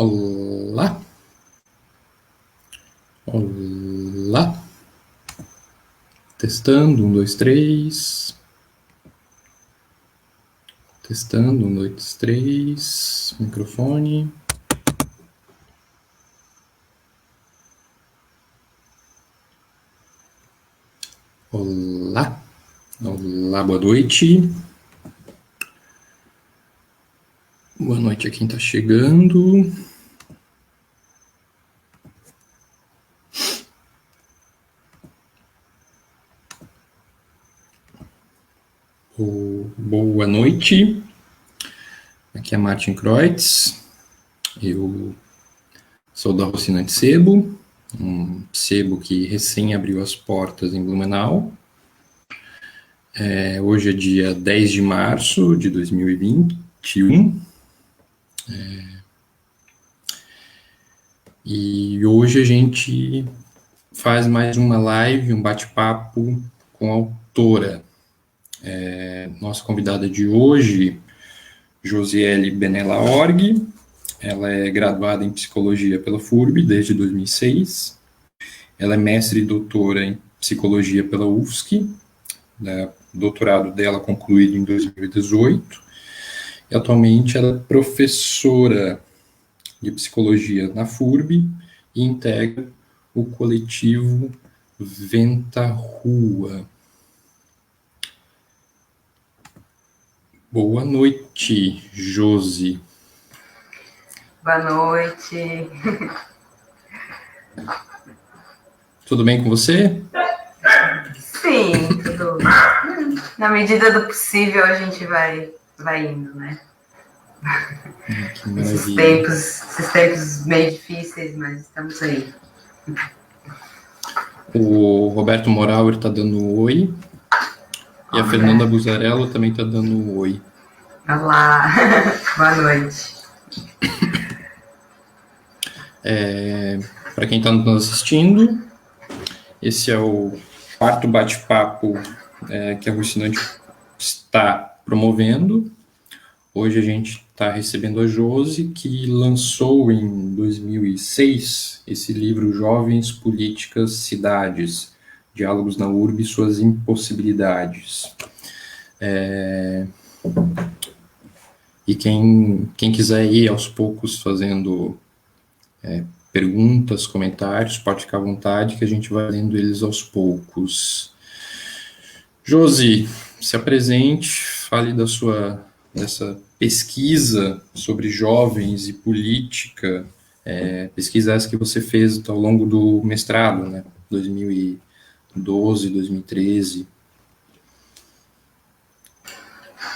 Olá, olá, testando, 1, 2, 3, testando, 1, 2, 3, microfone. Olá, olá, boa noite. Boa noite a quem está chegando. Boa noite. Aqui é Martin Kreutz. Eu sou da Rocinante Sebo, um sebo que recém abriu as portas em Blumenau. Hoje é dia 10 de março de 2021. E hoje a gente faz mais uma live, um bate-papo com a autora. Nossa convidada de hoje, Josiele Benella Org. Ela é graduada em Psicologia pela FURB desde 2006. Ela é mestre e doutora em Psicologia pela UFSC. O doutorado dela concluído em 2018. E atualmente ela é professora de Psicologia na FURB e integra o coletivo Venta Rua. Boa noite, Josi. Boa noite. Tudo bem com você? Sim, tudo. Na medida do possível a gente vai indo, né? Que maravilha. Esses tempos meio difíceis, mas estamos aí. O Roberto Morauer está dando um oi. E a Fernanda Buzarello também está dando um oi. Olá, boa noite. Para quem está nos assistindo, esse é o quarto bate-papo que a Rocinante está promovendo. Hoje a gente está recebendo a Josi, que lançou em 2006 esse livro Jovens, Políticas, Cidades, Diálogos na URB e Suas Impossibilidades. E quem quiser ir aos poucos fazendo perguntas, comentários, pode ficar à vontade que a gente vai lendo eles aos poucos. Josi, se apresente, fale dessa pesquisa sobre jovens e política, pesquisa essa que você fez ao longo do mestrado, né, 2012, 2013.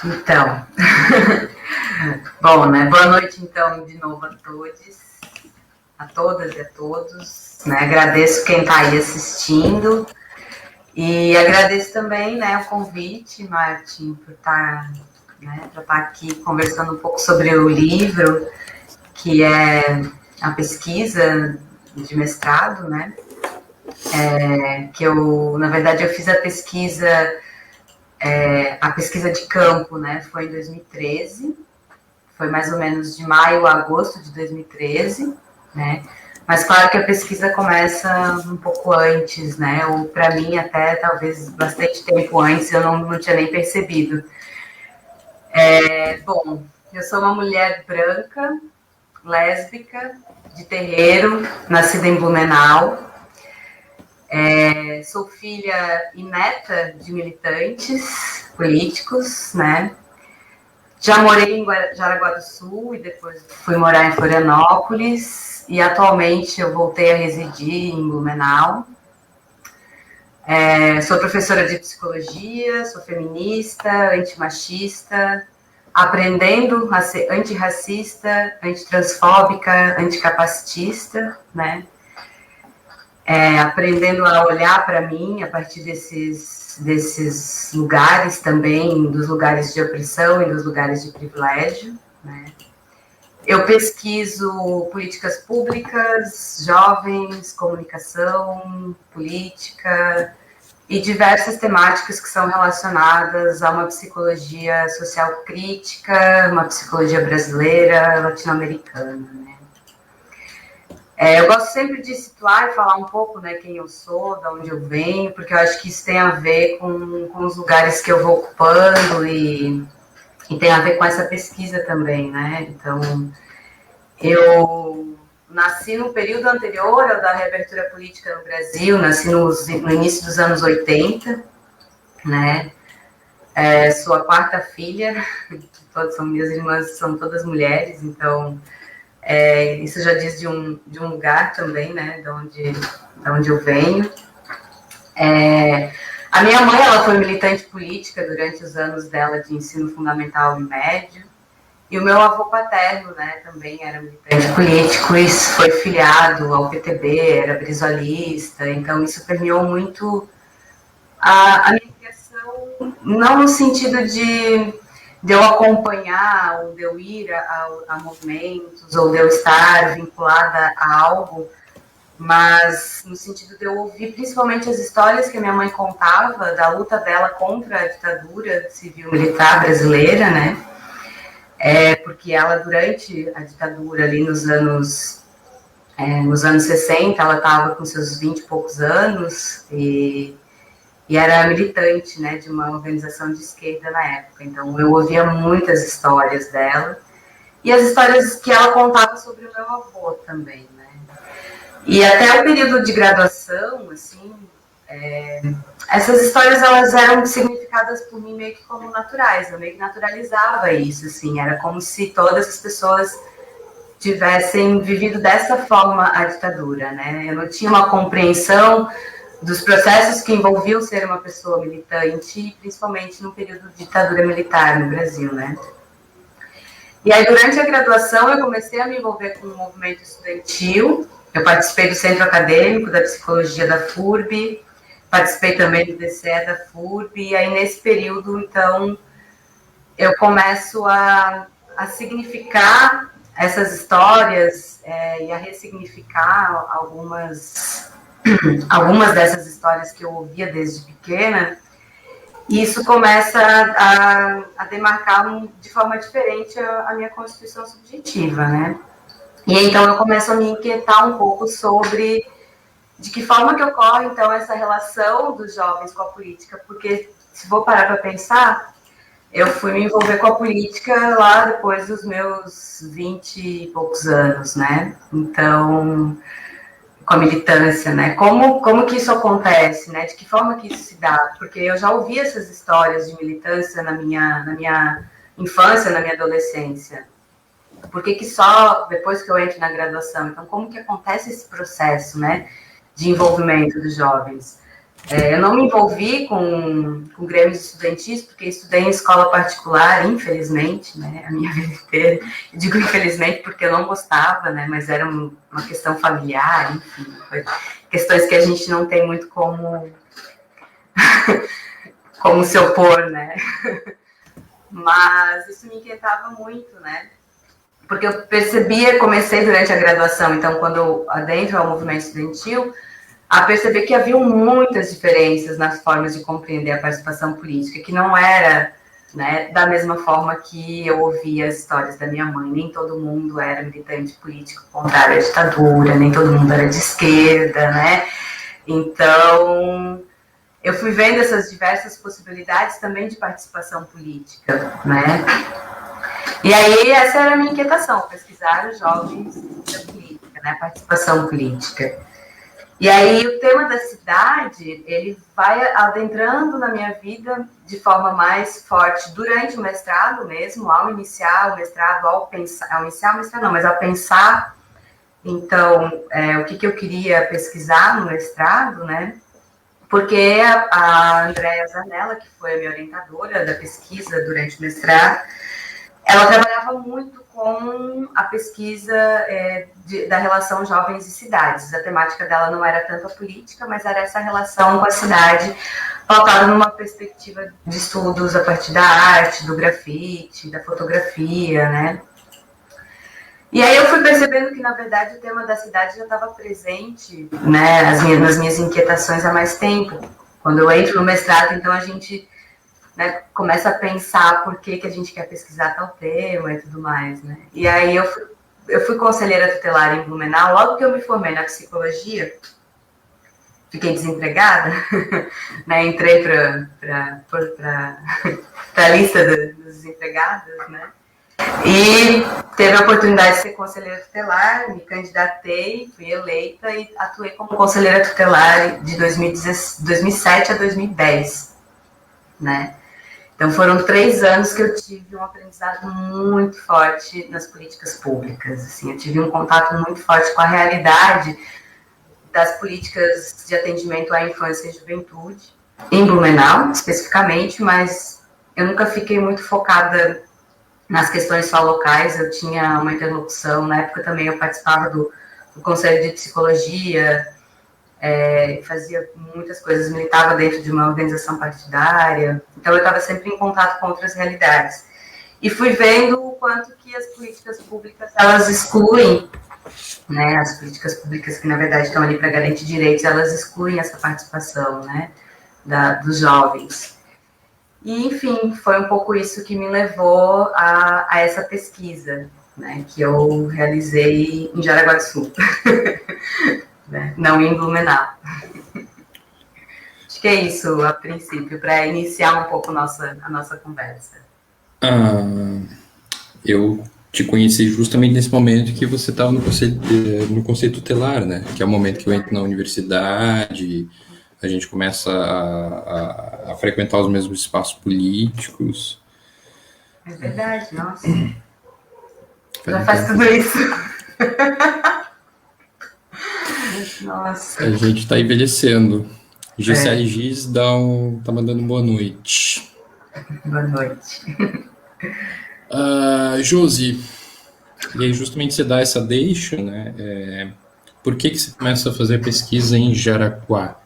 Então, bom, né, boa noite então de novo a todas e a todos, né, agradeço quem está aí assistindo e agradeço também, né, o convite, Martin, por estar aqui conversando um pouco sobre o livro, que é a pesquisa de mestrado, né, que na verdade eu fiz a pesquisa de campo, né, foi em 2013, foi mais ou menos de maio a agosto de 2013, né, mas claro que a pesquisa começa um pouco antes, né, ou para mim até talvez bastante tempo antes, eu não tinha nem percebido. Bom, eu sou uma mulher branca, lésbica, de terreiro, nascida em Blumenau. Sou filha e neta de militantes políticos, né? Já morei em Jaraguá do Sul e depois fui morar em Florianópolis e atualmente eu voltei a residir em Blumenau. Sou professora de psicologia, sou feminista, antimachista, aprendendo a ser antirracista, antitransfóbica, anticapacitista, né? Aprendendo a olhar para mim a partir desses lugares também, dos lugares de opressão e dos lugares de privilégio, né? Eu pesquiso políticas públicas, jovens, comunicação, política e diversas temáticas que são relacionadas a uma psicologia social crítica, uma psicologia brasileira, latino-americana, né? Eu gosto sempre de situar e falar um pouco, né, quem eu sou, de onde eu venho, porque eu acho que isso tem a ver com os lugares que eu vou ocupando e tem a ver com essa pesquisa também, né? Então, eu nasci no período anterior ao da reabertura política no Brasil, nasci no início dos anos 80, né? Sou a quarta filha, todas são minhas irmãs, são todas mulheres, então isso já diz de um lugar também, né? De onde eu venho. A minha mãe, ela foi militante política durante os anos dela de ensino fundamental e médio. E o meu avô paterno, né, também era militante político e foi filiado ao PTB, era brisolista, então isso permeou muito a minha criação, não no sentido de eu acompanhar, ou de eu ir a movimentos, ou de eu estar vinculada a algo, mas no sentido de eu ouvir principalmente as histórias que a minha mãe contava da luta dela contra a ditadura civil-militar brasileira, né? Porque ela, durante a ditadura, ali nos anos 60, ela estava com seus 20 e poucos anos e era militante, né, de uma organização de esquerda na época. Então, eu ouvia muitas histórias dela e as histórias que ela contava sobre o meu avô também, né. E até o período de graduação, assim, essas histórias, elas eram significadas por mim meio que como naturais, eu meio que naturalizava isso, assim, era como se todas as pessoas tivessem vivido dessa forma a ditadura, né? Eu não tinha uma compreensão dos processos que envolviam ser uma pessoa militante, principalmente no período de ditadura militar no Brasil, né? E aí, durante a graduação, eu comecei a me envolver com o movimento estudantil, eu participei do centro acadêmico da psicologia da FURB, participei também do DCE da FURB, e aí nesse período, então, eu começo a significar essas histórias e a ressignificar algumas dessas histórias que eu ouvia desde pequena, e isso começa a demarcar de forma diferente a minha constituição subjetiva, né? E então eu começo a me inquietar um pouco sobre de que forma que ocorre, então, essa relação dos jovens com a política, porque, se vou parar para pensar, eu fui me envolver com a política lá depois dos meus 20 e poucos anos, né? Então, com a militância, né? Como que isso acontece, né? De que forma que isso se dá? Porque eu já ouvi essas histórias de militância na minha infância, na minha adolescência. Por que só depois que eu entro na graduação? Então, como que acontece esse processo, né? De envolvimento dos jovens. Eu não me envolvi com grêmios estudantis, porque estudei em escola particular, infelizmente, né, a minha vida inteira. Eu digo infelizmente porque eu não gostava, né, mas era uma questão familiar, enfim, questões que a gente não tem muito como se opor, né. Mas isso me inquietava muito, né, porque eu comecei durante a graduação, então, quando eu adentro ao movimento estudantil, a perceber que havia muitas diferenças nas formas de compreender a participação política, que não era, né, da mesma forma que eu ouvia as histórias da minha mãe. Nem todo mundo era militante político contrário à ditadura, nem todo mundo era de esquerda, né? Então, eu fui vendo essas diversas possibilidades também de participação política, né? E aí, essa era a minha inquietação, pesquisar os jovens da política, né? Participação política. E aí, o tema da cidade, ele vai adentrando na minha vida de forma mais forte durante o mestrado mesmo, ao iniciar o mestrado, ao iniciar o mestrado não, mas ao pensar, então, o que eu queria pesquisar no mestrado, né? Porque a Andréa Zanella, que foi a minha orientadora da pesquisa durante o mestrado, ela trabalhava muito com a pesquisa da relação jovens e cidades. A temática dela não era tanto a política, mas era essa relação com a cidade, pautada numa perspectiva de estudos a partir da arte, do grafite, da fotografia, né? E aí eu fui percebendo que, na verdade, o tema da cidade já estava presente, né, nas minhas inquietações há mais tempo. Quando eu entro no mestrado, então a gente, né, começa a pensar por que a gente quer pesquisar tal tema e tudo mais, né? E aí eu fui eu fui conselheira tutelar em Blumenau, logo que eu me formei na psicologia, fiquei desempregada, né, entrei para a lista dos desempregados, né, e teve a oportunidade de ser conselheira tutelar, me candidatei, fui eleita e atuei como conselheira tutelar de 2007 a 2010, né. Então, foram 3 anos que eu tive um aprendizado muito forte nas políticas públicas. Assim, eu tive um contato muito forte com a realidade das políticas de atendimento à infância e juventude, em Blumenau, especificamente, mas eu nunca fiquei muito focada nas questões só locais. Eu tinha uma interlocução, na época também eu participava do Conselho de Psicologia, fazia muitas coisas, militava dentro de uma organização partidária, então eu estava sempre em contato com outras realidades. E fui vendo o quanto que as políticas públicas, elas excluem, né, as políticas públicas que, na verdade, estão ali para garantir direitos, elas excluem essa participação, né, dos jovens. E, enfim, foi um pouco isso que me levou a essa pesquisa, né, que eu realizei em Jaraguá do Sul. Né? Não em Blumenau. Acho que é isso, a princípio, para iniciar um pouco a nossa conversa. Eu te conheci justamente nesse momento que você estava no conselho tutelar, né? Que é o momento que eu entro na universidade, a gente começa a frequentar os mesmos espaços políticos. É verdade, nossa. Já faz tudo isso. Nossa. A gente está envelhecendo. Gisele Giz tá mandando boa noite. Boa noite. Josi, e aí justamente você dá essa deixa, né? Por que você começa a fazer pesquisa em Jaraguá?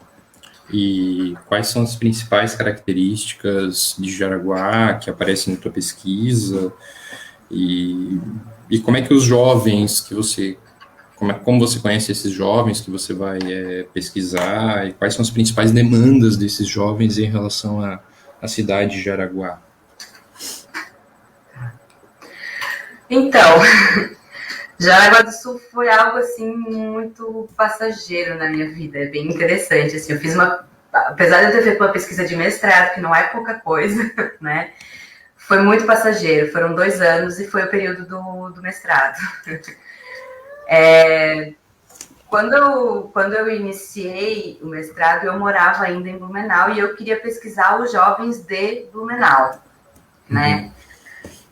E quais são as principais características de Jaraguá que aparecem na tua pesquisa? E como é que os jovens que você... Como você conhece esses jovens que você vai pesquisar e quais são as principais demandas desses jovens em relação à cidade de Jaraguá? Então, Jaraguá do Sul foi algo assim muito passageiro na minha vida, é bem interessante. Assim, eu fiz apesar de eu ter feito uma pesquisa de mestrado, que não é pouca coisa, né? Foi muito passageiro, foram 2 anos e foi o período do mestrado. Quando eu iniciei o mestrado, eu morava ainda em Blumenau e eu queria pesquisar os jovens de Blumenau, né?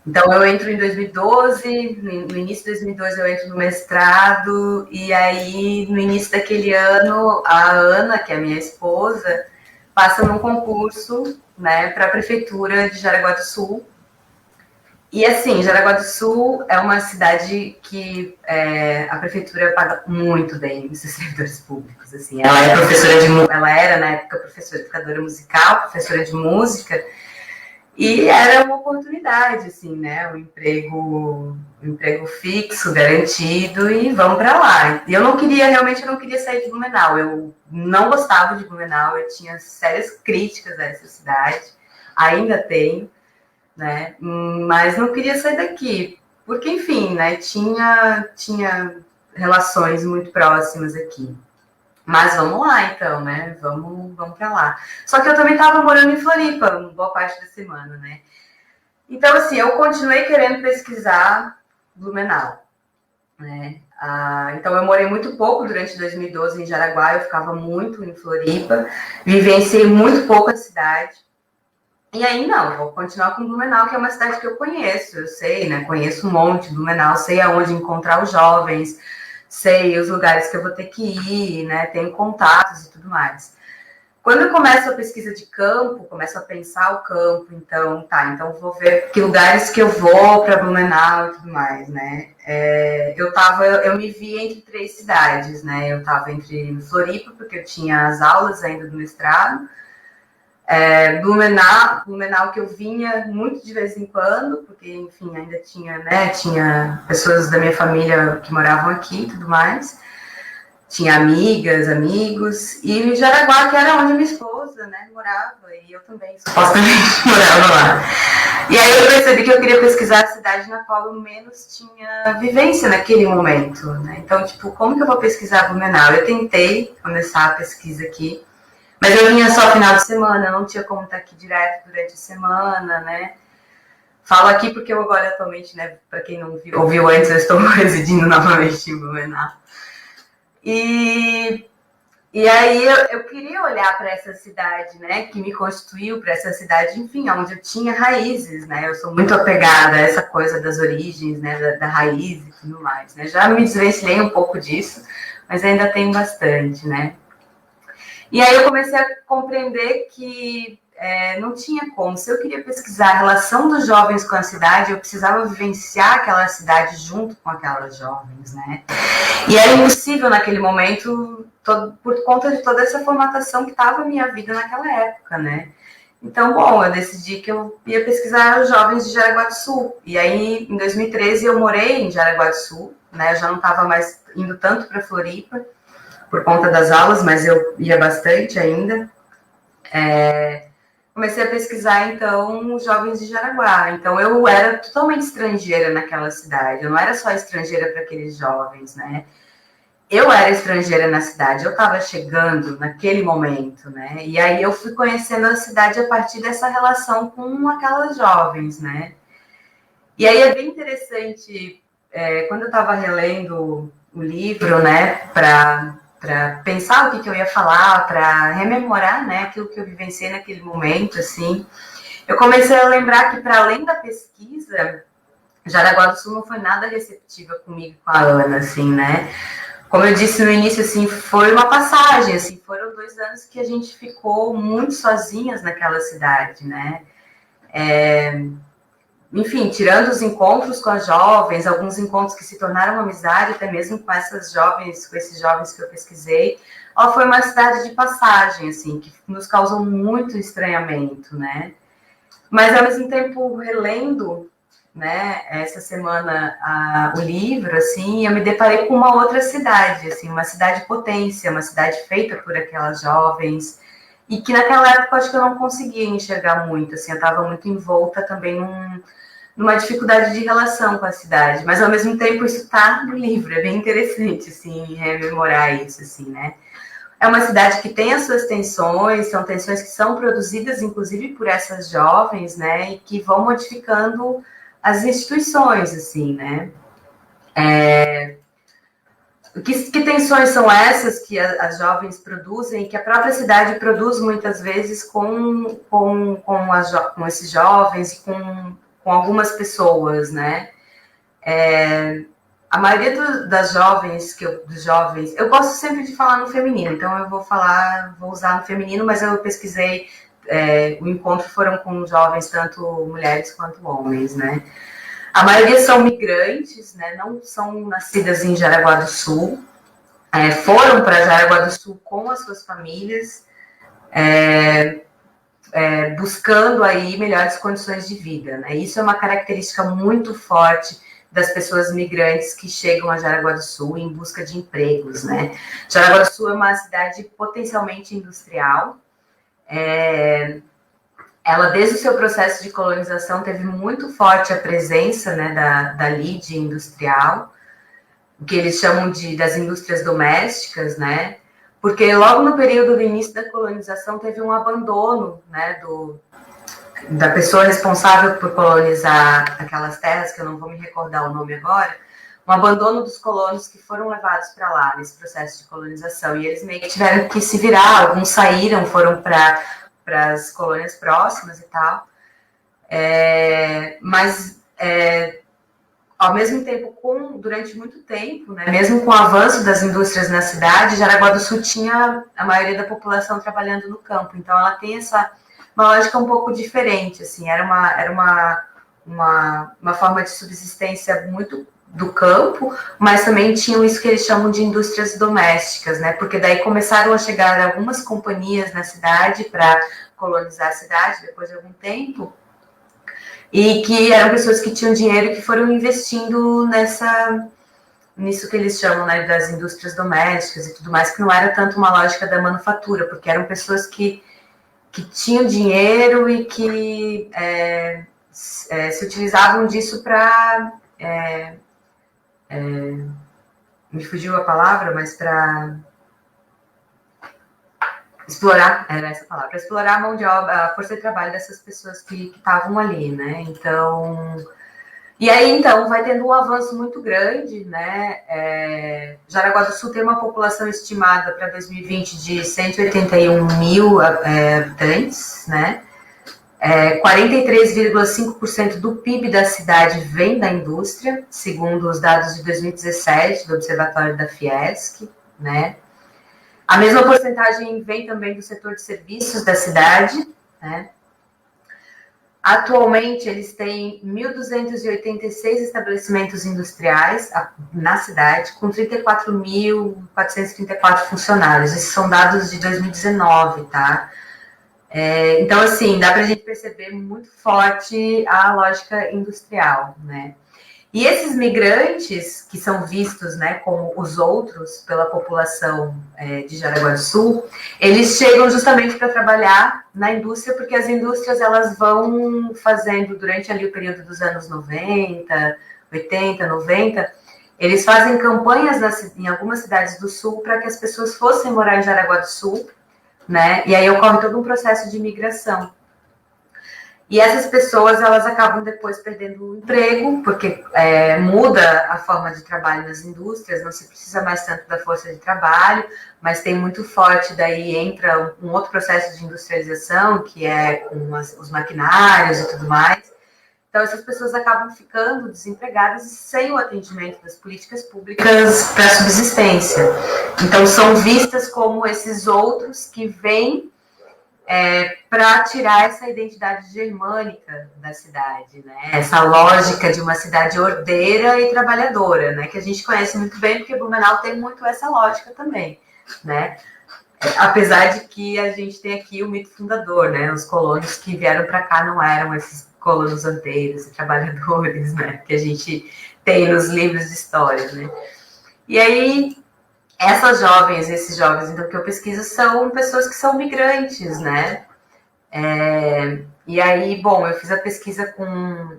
Então, eu entro em 2012, no início de 2012 eu entro no mestrado, e aí, no início daquele ano, a Ana, que é a minha esposa, passa num concurso, né, para a Prefeitura de Jaraguá do Sul. E assim, Jaraguá do Sul é uma cidade que a prefeitura paga muito bem os seus servidores públicos. Assim, ela era na época professora educadora musical, professora de música, e era uma oportunidade, assim, né? Um emprego fixo, garantido, e vamos para lá. E realmente eu não queria sair de Blumenau. Eu não gostava de Blumenau, eu tinha sérias críticas a essa cidade, ainda tenho, né? Mas não queria sair daqui, porque, enfim, né? Tinha relações muito próximas aqui. Mas vamos lá, então, né? Vamos para lá. Só que eu também estava morando em Floripa, uma boa parte da semana, né? Então, assim, eu continuei querendo pesquisar Blumenau, né? Então, eu morei muito pouco durante 2012 em Jaraguá, eu ficava muito em Floripa, vivenciei muito pouco a cidade. E aí, não, vou continuar com Blumenau, que é uma cidade que eu conheço, eu sei, né? Conheço um monte de Blumenau, sei aonde encontrar os jovens, sei os lugares que eu vou ter que ir, né? Tenho contatos e tudo mais. Quando eu começo a pesquisa de campo, começo a pensar o campo, então vou ver que lugares que eu vou para Blumenau e tudo mais, né? Eu me vi entre 3 cidades, né? Eu estava entre Floripa, porque eu tinha as aulas ainda do mestrado, Blumenau, que eu vinha muito de vez em quando, porque, enfim, ainda tinha pessoas da minha família que moravam aqui e tudo mais. Tinha amigas, amigos, e Jaraguá, que era onde minha esposa, né, morava, e eu também supostamente morava lá. E aí eu percebi que eu queria pesquisar a cidade cidade na qual eu menos tinha vivência naquele momento, né? Então, tipo, como que eu vou pesquisar Blumenau? Eu tentei começar a pesquisa aqui, mas eu vinha só final de semana, eu não tinha como estar aqui direto durante a semana, né? Falo aqui porque eu agora atualmente, né, para quem não ouviu antes, eu estou residindo novamente em Blumenau. E aí eu queria olhar para essa cidade, né, que me constituiu, para essa cidade, enfim, onde eu tinha raízes, né, eu sou muito apegada a essa coisa das origens, né, da raiz e tudo mais, né, já me desvencilhei um pouco disso, mas ainda tenho bastante, né. E aí eu comecei a compreender que não tinha como. Se eu queria pesquisar a relação dos jovens com a cidade, eu precisava vivenciar aquela cidade junto com aquelas jovens, né? E era impossível naquele momento, por conta de toda essa formatação que estava a minha vida naquela época, né? Então, bom, eu decidi que eu ia pesquisar os jovens de Jaraguá do Sul. E aí, em 2013, eu morei em Jaraguá do Sul, né? Eu já não estava mais indo tanto para Floripa, por conta das aulas, mas eu ia bastante ainda. Comecei a pesquisar, então, os jovens de Jaraguá. Então, eu era totalmente estrangeira naquela cidade. Eu não era só estrangeira para aqueles jovens, né? Eu era estrangeira na cidade. Eu estava chegando naquele momento, né? E aí eu fui conhecendo a cidade a partir dessa relação com aquelas jovens, né? E aí é bem interessante, quando eu estava relendo o livro, né, para pensar o que eu ia falar, para rememorar, né, aquilo que eu vivenciei naquele momento, assim, eu comecei a lembrar que, para além da pesquisa, Jaraguá do Sul não foi nada receptiva comigo e com a Ana, assim, né. Como eu disse no início, assim, foi uma passagem, assim, foram 2 anos que a gente ficou muito sozinhas naquela cidade, né. Enfim, tirando os encontros com as jovens, alguns encontros que se tornaram amizade, até mesmo com essas jovens, com esses jovens que eu pesquisei, foi uma cidade de passagem, assim, que nos causou muito estranhamento, né? Mas, ao mesmo tempo, relendo, né, essa semana o livro, assim, eu me deparei com uma outra cidade, assim, uma cidade potência, uma cidade feita por aquelas jovens, e que naquela época acho que eu não conseguia enxergar muito, assim, eu estava muito envolta também numa dificuldade de relação com a cidade, mas ao mesmo tempo isso está no livro, é bem interessante, assim, rememorar isso, assim, né. É uma cidade que tem as suas tensões, são tensões que são produzidas, inclusive, por essas jovens, né, e que vão modificando as instituições, assim, né. Que tensões são essas que as jovens produzem, que a própria cidade produz muitas vezes com esses jovens e com algumas pessoas, né? A maioria das jovens, dos jovens, eu gosto sempre de falar no feminino, então eu vou usar no feminino, mas eu pesquisei, o encontro foram com jovens, tanto mulheres quanto homens, né? A maioria são migrantes, né? Não são nascidas em Jaraguá do Sul, foram para Jaraguá do Sul com as suas famílias, buscando aí melhores condições de vida, né? Isso é uma característica muito forte das pessoas migrantes que chegam a Jaraguá do Sul em busca de empregos, né? Jaraguá do Sul é uma cidade potencialmente industrial. Ela, desde o seu processo de colonização, teve muito forte a presença, né, da lide industrial, o que eles chamam das indústrias domésticas, né? Porque logo no período do início da colonização teve um abandono, né, da pessoa responsável por colonizar aquelas terras, que eu não vou me recordar o nome agora, um abandono dos colonos que foram levados para lá nesse processo de colonização. E eles meio que tiveram que se virar, alguns saíram, foram para as colônias próximas e tal. Mas, ao mesmo tempo, durante muito tempo, né, mesmo com o avanço das indústrias na cidade, Jaraguá do Sul tinha a maioria da população trabalhando no campo. Então, ela tem uma lógica um pouco diferente, assim, era uma forma de subsistência muito do campo, mas também tinham isso que eles chamam de indústrias domésticas, né? Porque daí começaram a chegar algumas companhias na cidade para colonizar a cidade depois de algum tempo, e que eram pessoas que tinham dinheiro e que foram investindo nisso que eles chamam, né, das indústrias domésticas e tudo mais, que não era tanto uma lógica da manufatura, porque eram pessoas que tinham dinheiro e que se utilizavam disso para... me fugiu a palavra, mas para explorar, era essa palavra, para explorar a mão de obra, a força de trabalho dessas pessoas que estavam ali, né? Então... E aí, então, vai tendo um avanço muito grande, né? Jaraguá do Sul tem uma população estimada para 2020 de 181 mil habitantes, né? 43,5% do PIB da cidade vem da indústria, segundo os dados de 2017 do Observatório da Fiesc, né? A mesma porcentagem vem também do setor de serviços da cidade, né? Atualmente, eles têm 1.286 estabelecimentos industriais na cidade, com 34.434 funcionários. Esses são dados de 2019, tá? Então, assim, dá para a gente perceber muito forte a lógica industrial, né? E esses migrantes, que são vistos, né, como os outros pela população de Jaraguá do Sul, eles chegam justamente para trabalhar na indústria, porque as indústrias elas vão fazendo, durante ali o período dos anos 90, 80, 90, eles fazem campanhas em algumas cidades do Sul para que as pessoas fossem morar em Jaraguá do Sul, né? E aí ocorre todo um processo de migração. E essas pessoas, elas acabam depois perdendo o emprego, porque muda a forma de trabalho nas indústrias, não se precisa mais tanto da força de trabalho, mas tem muito forte, daí entra um outro processo de industrialização, que é com os maquinários e tudo mais. Então, essas pessoas acabam ficando desempregadas e sem o atendimento das políticas públicas para subsistência. Então, são vistas como esses outros que vêm para tirar essa identidade germânica da cidade, né? Essa lógica de uma cidade ordeira e trabalhadora, né? Que a gente conhece muito bem, porque Blumenau tem muito essa lógica também, né? Apesar de que a gente tem aqui o mito fundador, né? Os colonos que vieram para cá não eram esses colonos anteiros e trabalhadores, né? Que a gente tem nos livros de história, né? E aí, esses jovens, então, que eu pesquiso são pessoas que são migrantes, né? E aí, bom, eu fiz a pesquisa com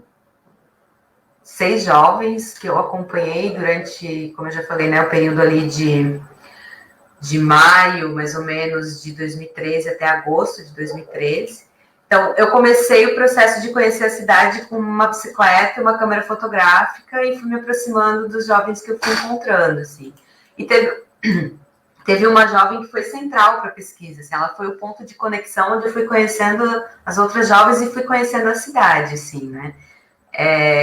6 jovens que eu acompanhei durante, como eu já falei, né, o período ali de maio, mais ou menos, de 2013 até agosto de 2013. Então, eu comecei o processo de conhecer a cidade com uma bicicleta, uma câmera fotográfica e fui me aproximando dos jovens que eu fui encontrando, assim. E teve uma jovem que foi central para a pesquisa, assim, ela foi o ponto de conexão onde eu fui conhecendo as outras jovens e fui conhecendo a cidade, assim, né?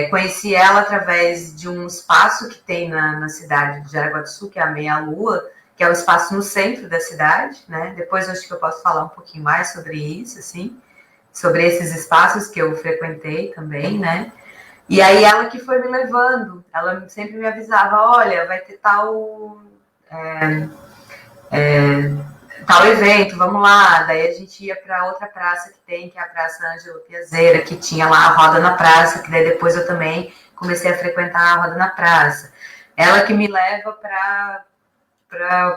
Conheci ela através de um espaço que tem na cidade de Jaraguá do Sul, que é a Meia Lua, que é o espaço no centro da cidade, né? Depois eu acho que eu posso falar um pouquinho mais sobre isso, assim, sobre esses espaços que eu frequentei também, né? E aí ela que foi me levando, ela sempre me avisava, olha, vai ter tal evento, vamos lá. Daí a gente ia para outra praça que tem, que é a Praça Ângelo Piazeira, que tinha lá a Roda na Praça, que daí depois eu também comecei a frequentar a Roda na Praça. Ela que me leva para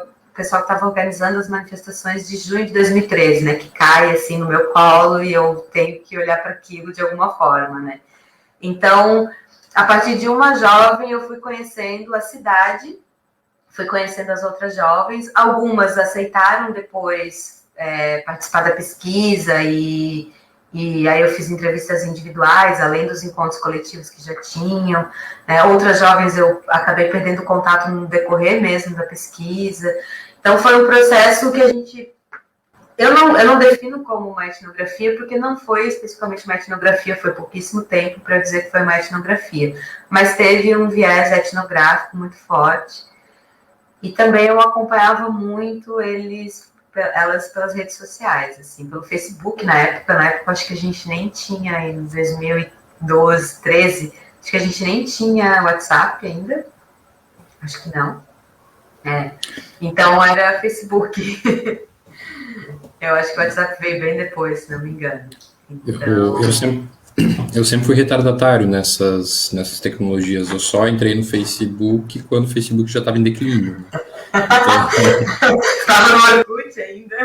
o pessoal que estava organizando as manifestações de junho de 2013, né, que cai assim no meu colo e eu tenho que olhar para aquilo de alguma forma, né. Então, a partir de uma jovem, eu fui conhecendo a cidade, fui conhecendo as outras jovens, algumas aceitaram depois participar da pesquisa e aí eu fiz entrevistas individuais, além dos encontros coletivos que já tinham, né? Outras jovens eu acabei perdendo contato no decorrer mesmo da pesquisa. Então foi um processo que a gente... Eu não defino como uma etnografia, porque não foi especificamente uma etnografia, foi pouquíssimo tempo para dizer que foi uma etnografia, mas teve um viés etnográfico muito forte. E também eu acompanhava muito elas pelas redes sociais, assim, pelo Facebook na época acho que a gente nem tinha, em 2012, 13, acho que a gente nem tinha WhatsApp ainda, acho que não. Então era Facebook. Eu acho que o WhatsApp veio bem depois, se não me engano. Então... Eu sempre fui retardatário nessas tecnologias. Eu só entrei no Facebook quando o Facebook já estava em declínio. Né? Estava no Orkut ainda.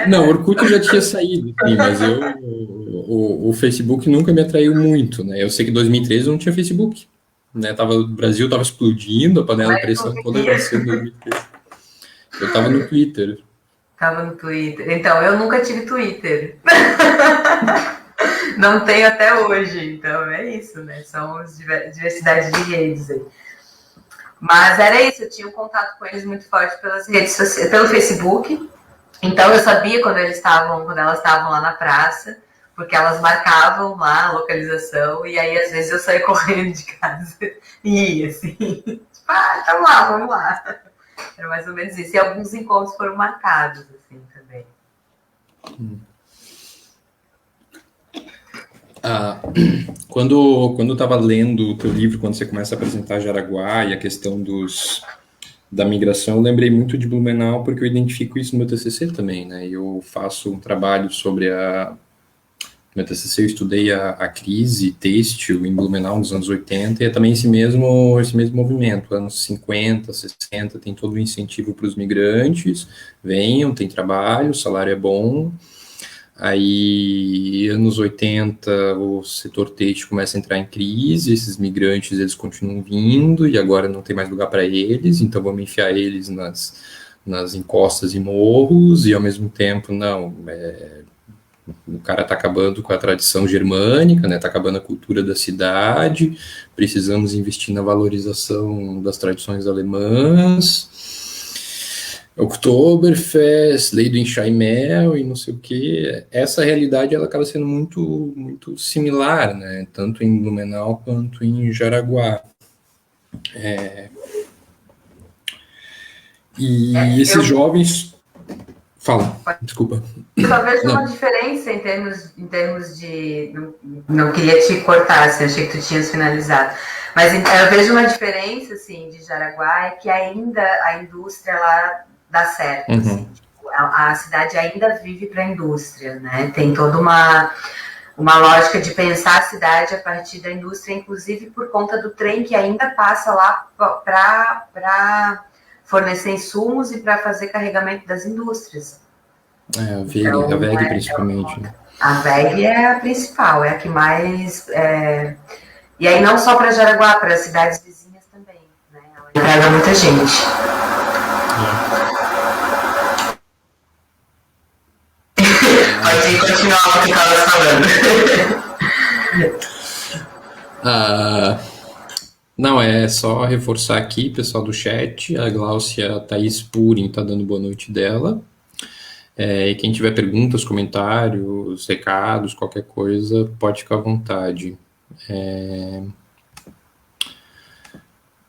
Não, Orkut já tinha saído, sim, mas o Facebook nunca me atraiu muito, né? Eu sei que em 2013 não tinha Facebook, né? O Brasil tava explodindo, a panela de pressão toda nasceu em 2013. Eu tava no Twitter. Tava no Twitter. Então, eu nunca tive Twitter. Não tenho até hoje. Então, é isso, né? São as diversidade de redes aí. Mas era isso, eu tinha um contato com eles muito forte pelas redes sociais, pelo Facebook. Então eu sabia quando elas estavam lá na praça, porque elas marcavam lá a localização, e aí às vezes eu saía correndo de casa e ia assim, tipo, então lá, vamos lá. Era mais ou menos isso. E alguns encontros foram marcados, assim, também. Quando eu estava lendo o teu livro, quando você começa a apresentar Jaraguá e a questão da migração, eu lembrei muito de Blumenau, porque eu identifico isso no meu TCC também, né? Eu faço um trabalho sobre no meu TCC eu estudei a crise têxtil em Blumenau nos anos 80, e é também esse mesmo movimento, anos 50, 60, tem todo o incentivo para os migrantes, venham, tem trabalho, o salário é bom. Aí, anos 80, o setor têxtil começa a entrar em crise, esses migrantes, eles continuam vindo, e agora não tem mais lugar para eles, então vamos enfiar eles nas encostas e morros, e ao mesmo tempo, não, o cara está acabando com a tradição germânica, né, está acabando a cultura da cidade, precisamos investir na valorização das tradições alemãs, Oktoberfest, lei do enxaimel e não sei o que. Essa realidade ela acaba sendo muito, muito similar, né? Tanto em Blumenau quanto em Jaraguá. E esses jovens... Fala, desculpa. Eu só vejo uma diferença em termos de... Não queria te cortar, assim, achei que tu tinhas finalizado. Mas eu vejo uma diferença, assim, de Jaraguá, é que ainda a indústria lá dá certo, assim. Tipo, a cidade ainda vive para a indústria, né? Tem toda uma lógica de pensar a cidade a partir da indústria, inclusive por conta do trem que ainda passa lá para fornecer insumos e para fazer carregamento das indústrias. A WEG principalmente. Né? A WEG é a principal, é a que mais... E aí não só para Jaraguá, para as cidades vizinhas também, né? Ela emprega muita gente. Pode continuar o que estava falando. Não, é só reforçar aqui, pessoal do chat, a Gláucia Thaís Purin está dando boa noite dela. E quem tiver perguntas, comentários, recados, qualquer coisa, pode ficar à vontade.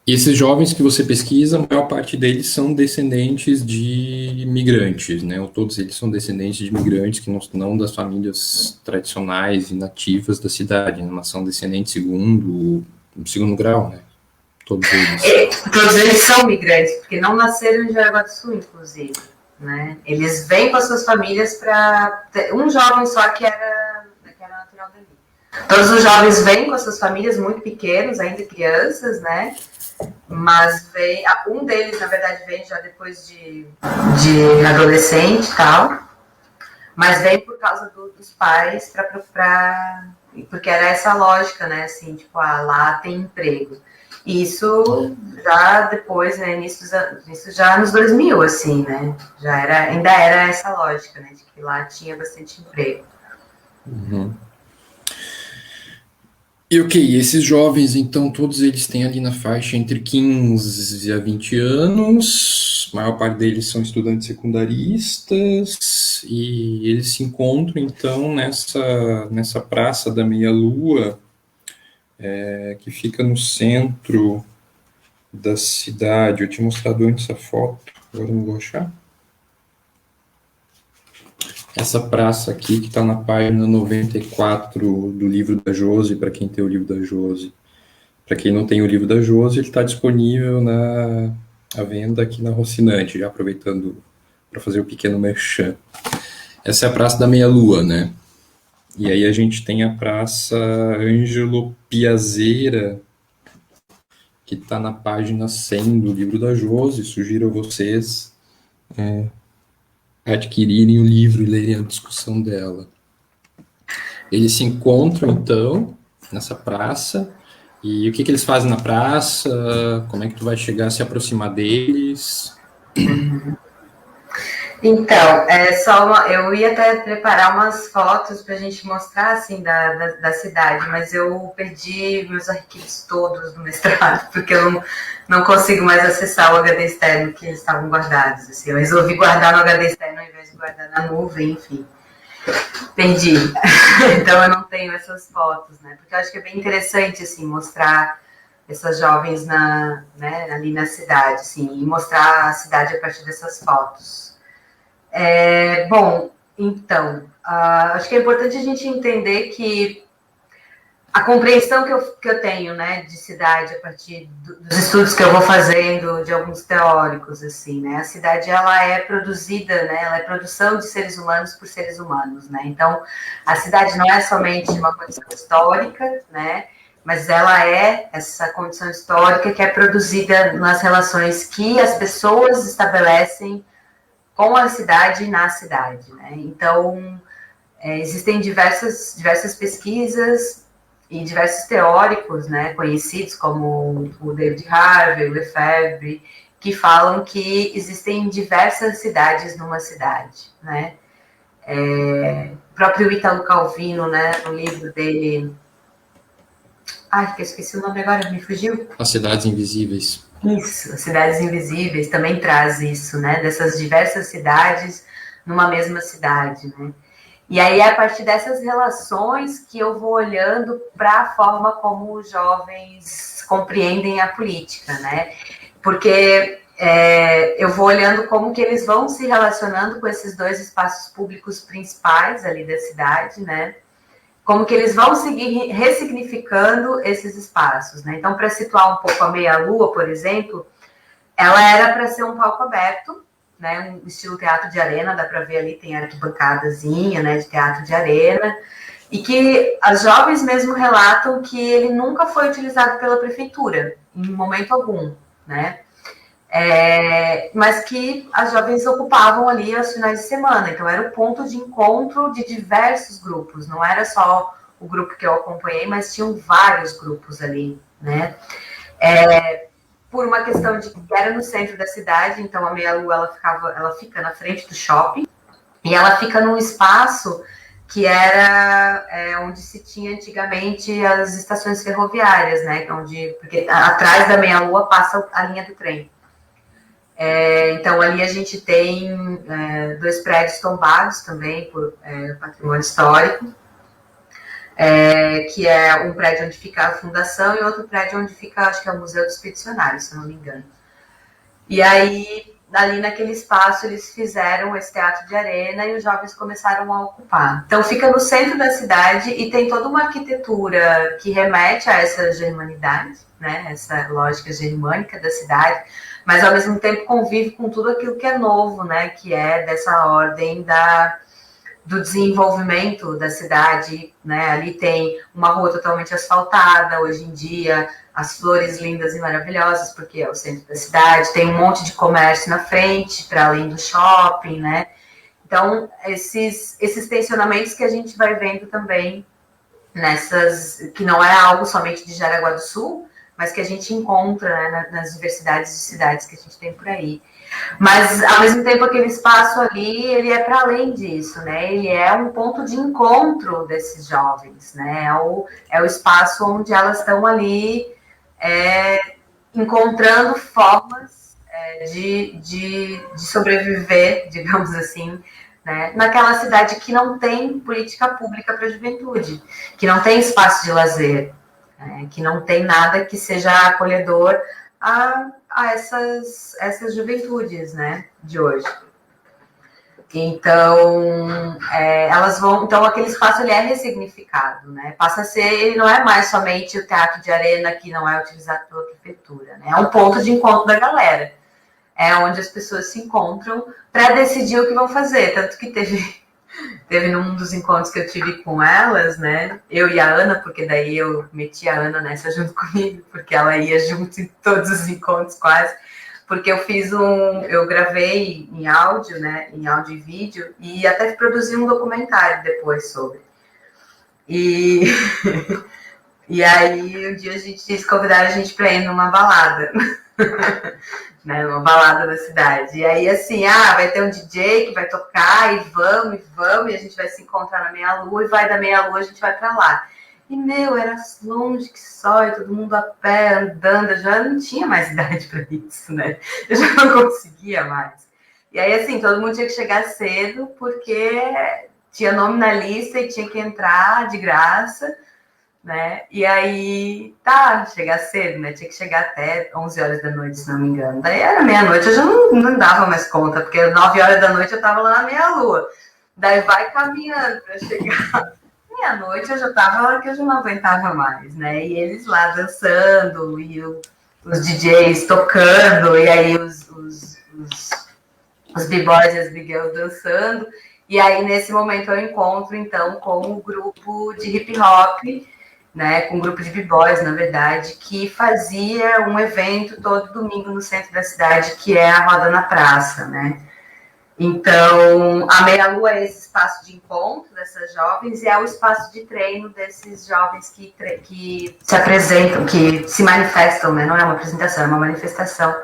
E esses jovens que você pesquisa, a maior parte deles são descendentes de migrantes, né? Ou todos eles são descendentes de migrantes que não das famílias tradicionais e nativas da cidade, né? Mas são descendentes segundo grau, né? Todos eles. Todos eles são migrantes, porque não nasceram em Jaraguá do Sul, inclusive, né? Eles vêm com as suas famílias para... Um jovem só que era natural dali. Todos os jovens vêm com as suas famílias muito pequenos, ainda crianças, né? Mas um deles, na verdade, vem já depois de adolescente e tal, mas vem por causa dos pais, porque era essa lógica, né? Assim, tipo, lá tem emprego. E isso já depois, né? Isso já nos 2000, assim, né? Ainda era essa lógica, né? De que lá tinha bastante emprego. Uhum. E ok, esses jovens, então, todos eles têm ali na faixa entre 15 a 20 anos, a maior parte deles são estudantes secundaristas, e eles se encontram, então, nessa Praça da Meia-Lua, que fica no centro da cidade. Eu tinha mostrado antes a foto, agora não vou achar. Essa praça aqui, que está na página 94 do livro da Josi, para quem tem o livro da Josi. Para quem não tem o livro da Josi, ele está disponível à venda aqui na Rocinante, já aproveitando para fazer o pequeno merchan. Essa é a Praça da Meia-Lua, né? E aí a gente tem a Praça Ângelo Piazeira, que está na página 100 do livro da Josi. Sugiro a vocês adquirirem o livro e lerem a discussão dela. Eles se encontram, então, nessa praça, e o que eles fazem na praça? Como é que tu vai chegar a se aproximar deles? Então, eu ia até preparar umas fotos para a gente mostrar, assim, da cidade, mas eu perdi meus arquivos todos do mestrado, porque eu não consigo mais acessar o HD externo que eles estavam guardados, assim. Eu resolvi guardar no HD externo ao invés de guardar na nuvem, enfim. Perdi. Então eu não tenho essas fotos, né? Porque eu acho que é bem interessante, assim, mostrar essas jovens ali na cidade, assim, e mostrar a cidade a partir dessas fotos. Bom, então, acho que é importante a gente entender que a compreensão que eu tenho, né, de cidade a partir dos estudos que eu vou fazendo, de alguns teóricos, assim, né, a cidade, ela é produzida, né, ela é produção de seres humanos por seres humanos, né, então, a cidade não é somente uma condição histórica, né, mas ela é essa condição histórica que é produzida nas relações que as pessoas estabelecem com a cidade e na cidade, né, então, existem diversas pesquisas e diversos teóricos, né, conhecidos como o David Harvey, o Lefebvre, que falam que existem diversas cidades numa cidade, né. O próprio Ítalo Calvino, né, no livro dele, que eu esqueci o nome agora, me fugiu. As Cidades Invisíveis. Isso, As Cidades Invisíveis também traz isso, né, dessas diversas cidades numa mesma cidade, né. E aí, é a partir dessas relações que eu vou olhando para a forma como os jovens compreendem a política, né? Porque eu vou olhando como que eles vão se relacionando com esses dois espaços públicos principais ali da cidade, né? Como que eles vão seguir ressignificando esses espaços, né? Então, para situar um pouco a Meia-Lua, por exemplo, ela era para ser um palco aberto, né, um estilo teatro de arena, dá para ver ali, tem arquibancadazinha, né, de teatro de arena, e que as jovens mesmo relatam que ele nunca foi utilizado pela prefeitura, em momento algum, né, mas que as jovens ocupavam ali aos finais de semana, então era o ponto de encontro de diversos grupos, não era só o grupo que eu acompanhei, mas tinham vários grupos ali, né, por uma questão de que era no centro da cidade, então a Meia-Lua ela fica na frente do shopping, e ela fica num espaço que era onde se tinha antigamente as estações ferroviárias, né? Porque atrás da Meia-Lua passa a linha do trem. Então ali a gente tem 2 prédios tombados também por patrimônio histórico, que é um prédio onde fica a fundação e outro prédio onde fica, acho que é o Museu dos Expedicionários, se eu não me engano. E aí, ali naquele espaço, eles fizeram esse teatro de arena e os jovens começaram a ocupar. Então, fica no centro da cidade e tem toda uma arquitetura que remete a essa germanidade, né? Essa lógica germânica da cidade, mas ao mesmo tempo convive com tudo aquilo que é novo, né? Que é dessa ordem do desenvolvimento da cidade, né? Ali tem uma rua totalmente asfaltada, hoje em dia, as flores lindas e maravilhosas, porque é o centro da cidade, tem um monte de comércio na frente, para além do shopping, né? Então, esses tensionamentos que a gente vai vendo também que não é algo somente de Jaraguá do Sul, mas que a gente encontra, né, nas diversidades de cidades que a gente tem por aí. Mas, ao mesmo tempo, aquele espaço ali, ele é para além disso, né? Ele é um ponto de encontro desses jovens, né? É o espaço onde elas estão ali encontrando formas de sobreviver, digamos assim, né? Naquela cidade que não tem política pública para a juventude, que não tem espaço de lazer, né? Que não tem nada que seja acolhedor a essas juventudes, né, de hoje. Então, elas vão. Então, aquele espaço ele é ressignificado, né? Passa a ser, ele não é mais somente o teatro de arena que não é utilizado pela prefeitura, né? É um ponto de encontro da galera. É onde as pessoas se encontram para decidir o que vão fazer. Tanto que teve num dos encontros que eu tive com elas, né? Eu e a Ana, porque daí eu meti a Ana nessa junto comigo, porque ela ia junto em todos os encontros quase. porque eu gravei em áudio, né, em áudio e vídeo, e até produzi um documentário depois sobre. E, e aí, um dia a gente quis convidar a gente para ir numa balada, né, numa balada da cidade. E aí, assim, vai ter um DJ que vai tocar, e vamos, e a gente vai se encontrar na meia-lua, e vai da meia-lua a gente vai para lá. E, era longe que só, e todo mundo a pé, andando, eu já não tinha mais idade para isso, né? Eu já não conseguia mais. E aí, assim, todo mundo tinha que chegar cedo, porque tinha nome na lista e tinha que entrar de graça, né? E aí, chegar cedo, né? Tinha que chegar até 11 horas da noite, se não me engano. Daí era meia-noite, eu já não dava mais conta, porque 9 horas da noite eu estava lá na meia-lua. Daí vai caminhando para chegar. Meia-noite eu já estava que eu já não aguentava mais, né? E eles lá dançando, e os DJs tocando, e aí os b-boys e as b-girls dançando. E aí, nesse momento, eu encontro, então, com o grupo de hip-hop, né? Com o grupo de b-boys, na verdade, que fazia um evento todo domingo no centro da cidade, que é a Roda na Praça, né? Então, a meia-lua é esse espaço de encontro dessas jovens e é o espaço de treino desses jovens que se apresentam, que se manifestam, né? Não é uma apresentação, é uma manifestação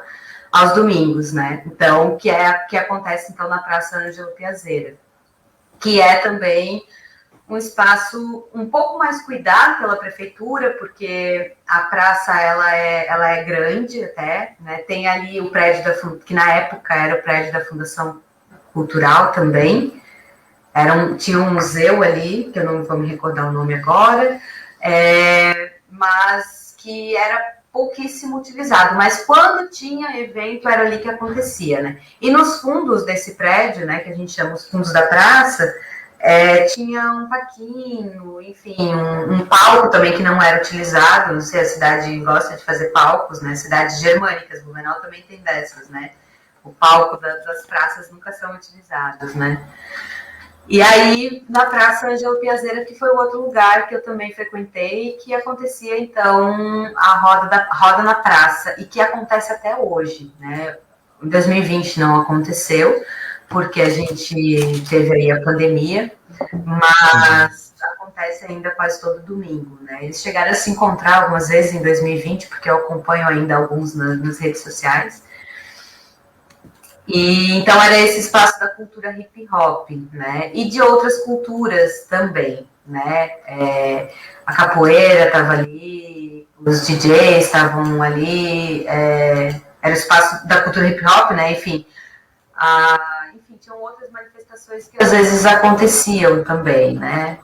aos domingos, né? Então, que acontece, então, na Praça Ângelo Piazeira, que é também um espaço um pouco mais cuidado pela prefeitura, porque a praça, ela é grande até, né? Tem ali o prédio que na época era o prédio da Fundação Cultural também, tinha um museu ali, que eu não vou me recordar o nome agora, mas que era pouquíssimo utilizado, mas quando tinha evento era ali que acontecia, né? E nos fundos desse prédio, né, que a gente chama os fundos da praça, tinha um parquinho, enfim, um palco também que não era utilizado, não sei, a cidade gosta de fazer palcos, né, cidades germânicas, Blumenau também tem dessas, né? O palco das praças nunca são utilizados, né? E aí, na Praça Ângelo Piazeira, que foi o outro lugar que eu também frequentei, que acontecia, então, a roda na praça, e que acontece até hoje, né? Em 2020 não aconteceu, porque a gente teve aí a pandemia, mas acontece ainda quase todo domingo, né? Eles chegaram a se encontrar algumas vezes em 2020, porque eu acompanho ainda alguns nas redes sociais. E então era esse espaço da cultura hip hop, né? E de outras culturas também, né? A capoeira estava ali, os DJs estavam ali, era o espaço da cultura hip hop, né? Enfim, tinham outras manifestações que às vezes aconteciam também, né?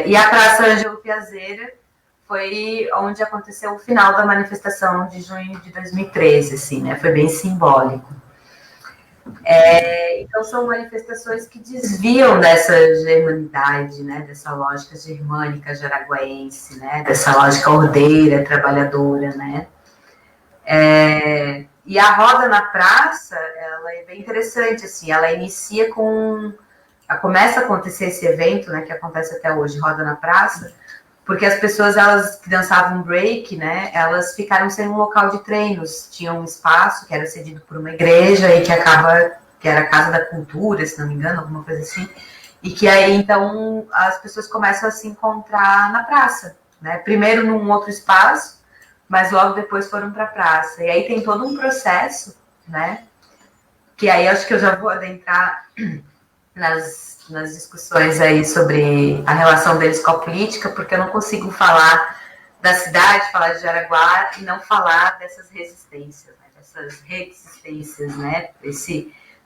E a Praça Ângelo Piazeira foi onde aconteceu o final da manifestação de junho de 2013, assim, né? Foi bem simbólico. Então, são manifestações que desviam dessa germanidade, né, dessa lógica germânica jaraguaense, né, dessa lógica ordeira, trabalhadora, né. E a Roda na Praça, ela é bem interessante, assim, ela inicia começa a acontecer esse evento, né, que acontece até hoje, Roda na Praça, porque as pessoas, elas que dançavam break, né, elas ficaram sem um local de treinos, tinha um espaço que era cedido por uma igreja e que era a Casa da Cultura, se não me engano, alguma coisa assim, e que aí, então, as pessoas começam a se encontrar na praça, né, primeiro num outro espaço, mas logo depois foram para a praça, e aí tem todo um processo, né, que aí acho que eu já vou adentrar nas discussões aí sobre a relação deles com a política, porque eu não consigo falar da cidade, falar de Jaraguá e não falar dessas resistências, né? Dessas resistências, né?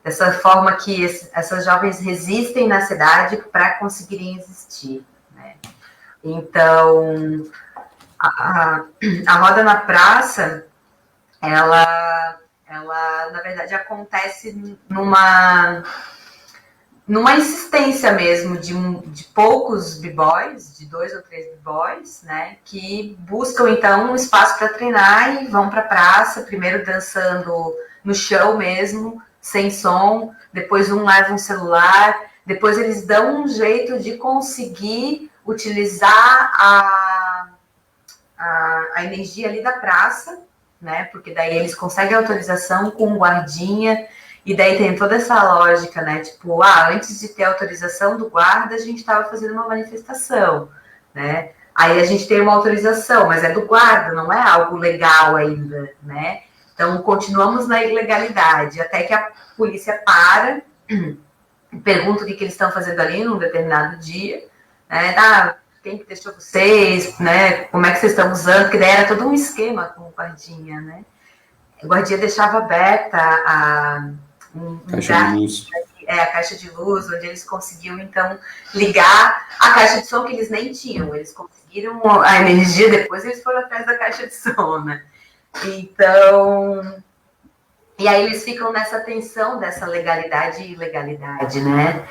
Dessa forma que essas jovens resistem na cidade para conseguirem existir, né? Então, a Roda na Praça, ela na verdade acontece numa insistência mesmo de poucos b-boys, de 2 ou 3 b-boys, né, que buscam, então, um espaço para treinar e vão para a praça, primeiro dançando no chão mesmo, sem som, depois um leva um celular, depois eles dão um jeito de conseguir utilizar a energia ali da praça, né? Porque daí eles conseguem autorização com o guardinha, e daí tem toda essa lógica, né? Tipo, antes de ter autorização do guarda, a gente estava fazendo uma manifestação, né? Aí a gente tem uma autorização, mas é do guarda, não é algo legal ainda, né? Então, continuamos na ilegalidade, até que a polícia para, pergunta o que eles estão fazendo ali num determinado dia, né? Quem que deixou vocês, né? Como é que vocês estão usando? Porque daí era todo um esquema com o guardinha, né? O guardinha deixava aberta caixa de luz. A caixa de luz, onde eles conseguiam, então, ligar a caixa de som que eles nem tinham. Eles conseguiram a energia, depois eles foram atrás da caixa de som, né? Então, e aí eles ficam nessa tensão dessa legalidade e ilegalidade, né?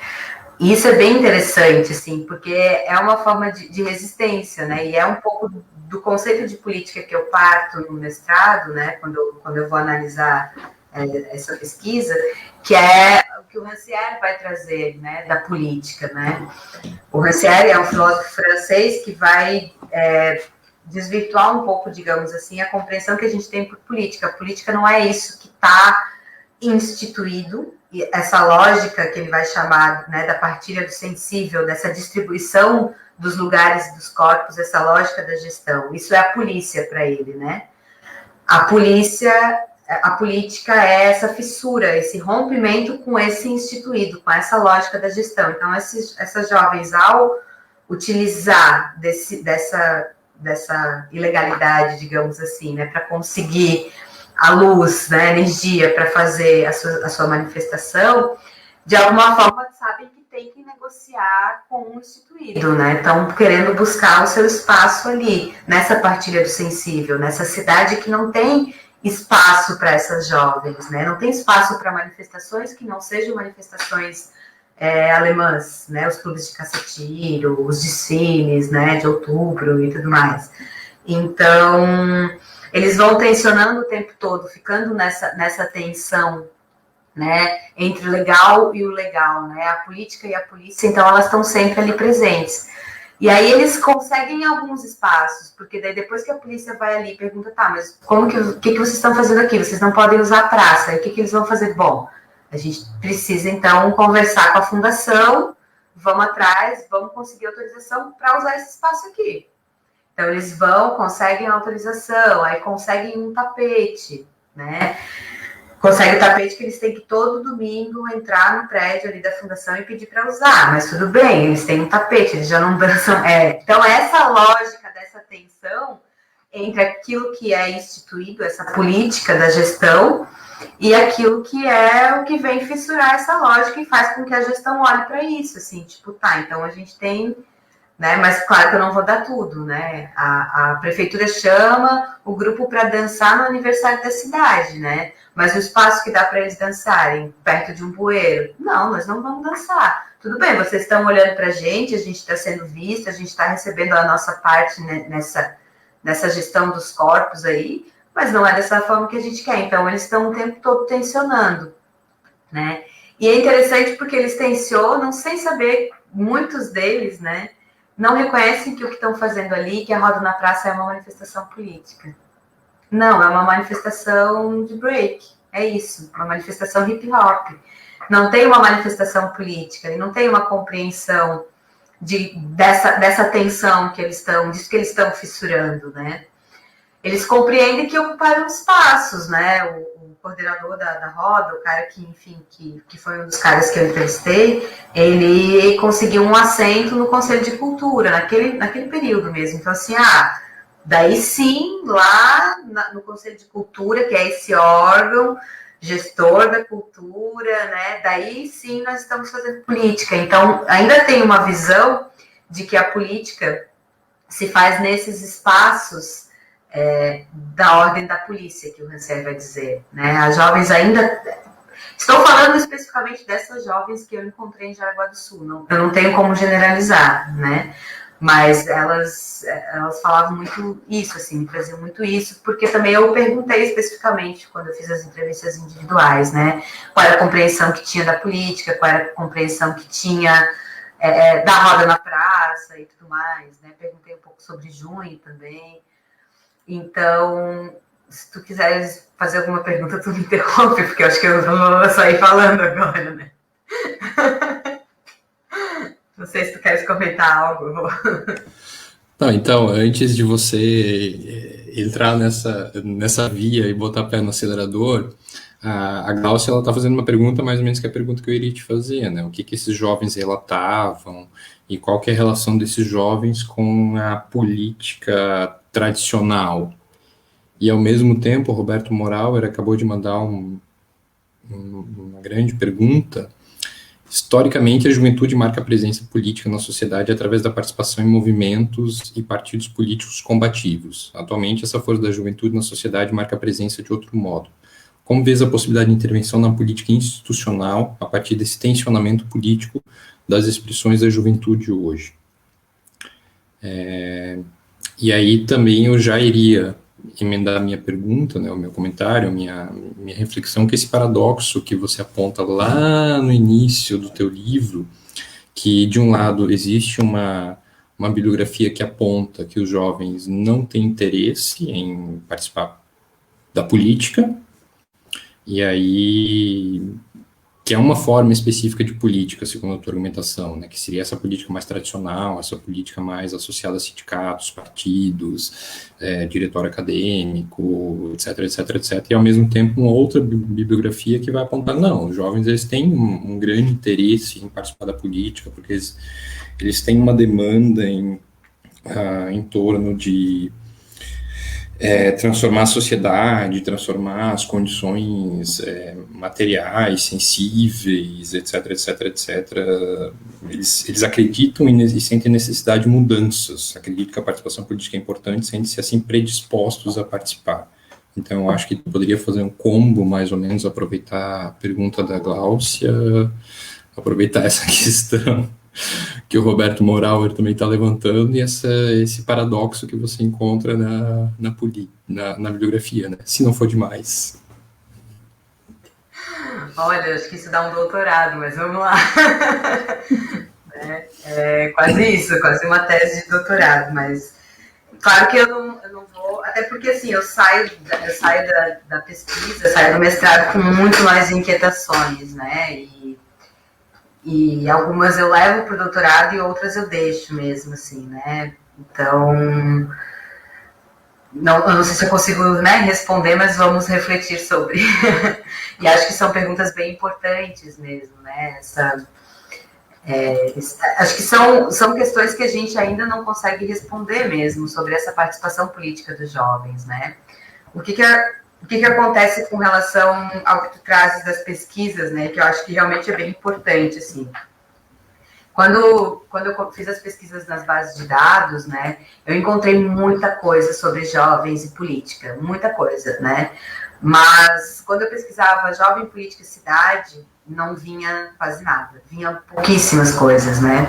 E isso é bem interessante, assim, porque é uma forma de resistência, né? E é um pouco do conceito de política que eu parto no mestrado, né? Quando eu vou analisar essa pesquisa, que é o que o Rancière vai trazer, né? Da política, né? O Rancière é um filósofo francês que vai desvirtuar um pouco, digamos assim, a compreensão que a gente tem por política. A política não é isso que está instituído, e essa lógica que ele vai chamar, né, da partilha do sensível, dessa distribuição dos lugares dos corpos, essa lógica da gestão. Isso é a polícia para ele, né? A política é essa fissura, esse rompimento com esse instituído, com essa lógica da gestão. Então, essas jovens, ao utilizar dessa ilegalidade, digamos assim, né, para conseguir a luz, né, a energia para fazer a sua manifestação, de alguma forma sabem que tem que negociar com o instituído, né? Estão querendo buscar o seu espaço ali, nessa partilha do sensível, nessa cidade que não tem espaço para essas jovens, né? Não tem espaço para manifestações que não sejam manifestações alemãs, né? Os clubes de caça-tiro, os desfiles, né? De outubro e tudo mais. Então, eles vão tensionando o tempo todo, ficando nessa tensão, né, entre o legal e o legal, né, a política e a polícia, então elas estão sempre ali presentes. E aí eles conseguem alguns espaços, porque daí depois que a polícia vai ali e pergunta, mas o que vocês estão fazendo aqui? Vocês não podem usar a praça, e o que eles vão fazer? Bom, a gente precisa então conversar com a fundação, vamos atrás, vamos conseguir autorização para usar esse espaço aqui. Então, eles conseguem autorização, aí conseguem um tapete, né? Conseguem o tapete que eles têm que todo domingo entrar no prédio ali da fundação e pedir para usar, mas tudo bem, eles têm um tapete, eles já não dançam. Então, essa lógica dessa tensão entre aquilo que é instituído, essa política da gestão, e aquilo que é o que vem fissurar essa lógica e faz com que a gestão olhe para isso, assim, tipo, então a gente tem... Né? Mas claro que eu não vou dar tudo, né? A prefeitura chama o grupo para dançar no aniversário da cidade, né? Mas o espaço que dá para eles dançarem perto de um bueiro, não, nós não vamos dançar. Tudo bem, vocês estão olhando para a gente está sendo visto, a gente está recebendo a nossa parte, né, nessa gestão dos corpos aí, mas não é dessa forma que a gente quer. Então eles estão o tempo todo tensionando, né? E é interessante porque eles tensionam sem saber, muitos deles, né? Não reconhecem que o que estão fazendo ali, que a Roda na Praça é uma manifestação política. Não, é uma manifestação de break. É isso, uma manifestação hip hop. Não tem uma manifestação política, e não tem uma compreensão dessa tensão que eles estão, disso que eles estão fissurando, né? Eles compreendem que ocuparam espaços, né? O coordenador da Roda, o cara que, enfim, que foi um dos caras que eu entrevistei, ele conseguiu um assento no Conselho de Cultura, naquele período mesmo. Então, assim, daí sim, lá no Conselho de Cultura, que é esse órgão gestor da cultura, né? Daí sim nós estamos fazendo política. Então, ainda tem uma visão de que a política se faz nesses espaços da ordem da polícia, que o Rancière vai dizer, né? As jovens ainda... Estou falando especificamente dessas jovens que eu encontrei em Jaraguá do Sul. Eu não tenho como generalizar, né? Mas elas falavam muito isso, assim, me traziam muito isso, porque também eu perguntei especificamente, quando eu fiz as entrevistas individuais, né? Qual era a compreensão que tinha da política, qual era a compreensão que tinha da Roda na Praça e tudo mais, né? Perguntei um pouco sobre junho também. Então, se tu quiseres fazer alguma pergunta, tu me interrompe, porque eu acho que eu vou sair falando agora, né? Não sei se tu queres comentar algo. Não, então, antes de você entrar nessa via e botar pé no acelerador, a Glaucia, ela está fazendo uma pergunta mais ou menos que a pergunta que eu iria te fazer, né? O que esses jovens relatavam e qual que é a relação desses jovens com a política tradicional. E, ao mesmo tempo, o Roberto Morauer acabou de mandar uma grande pergunta. Historicamente, a juventude marca a presença política na sociedade através da participação em movimentos e partidos políticos combativos. Atualmente, essa força da juventude na sociedade marca a presença de outro modo. Como vês a possibilidade de intervenção na política institucional a partir desse tensionamento político das expressões da juventude hoje? E aí também eu já iria emendar a minha pergunta, né, o meu comentário, a minha reflexão, que esse paradoxo que você aponta lá no início do teu livro, que de um lado existe uma bibliografia que aponta que os jovens não têm interesse em participar da política, e aí que é uma forma específica de política, segundo a tua argumentação, né, que seria essa política mais tradicional, essa política mais associada a sindicatos, partidos, diretório acadêmico, etc, etc, etc, e ao mesmo tempo uma outra bibliografia que vai apontar, não, os jovens eles têm um grande interesse em participar da política, porque eles têm uma demanda em torno de transformar a sociedade, transformar as condições materiais, sensíveis, etc, etc, etc. Eles acreditam e sentem necessidade de mudanças, acreditam que a participação política é importante, sentem-se assim predispostos a participar. Então, eu acho que tu poderia fazer um combo, mais ou menos, aproveitar a pergunta da Glaucia, aproveitar essa questão que o Roberto Morauer também está levantando, e esse paradoxo que você encontra na bibliografia, né? Se não for demais. Olha, acho que isso dá um doutorado, mas vamos lá. É quase isso, quase uma tese de doutorado, mas claro que eu não vou, até porque assim, eu saio da pesquisa, saio do mestrado com muito mais inquietações, né, e algumas eu levo para o doutorado e outras eu deixo mesmo, assim, né? Então, eu não sei se eu consigo, né, responder, mas vamos refletir sobre. E acho que são perguntas bem importantes mesmo, né? Acho que são questões que a gente ainda não consegue responder mesmo sobre essa participação política dos jovens, né? O que acontece com relação ao que tu trazes das pesquisas, né? Que eu acho que realmente é bem importante, assim. Quando eu fiz as pesquisas nas bases de dados, né? Eu encontrei muita coisa sobre jovens e política, muita coisa, né? Mas quando eu pesquisava jovem, política e cidade, não vinha quase nada, vinha pouquíssimas coisas, né?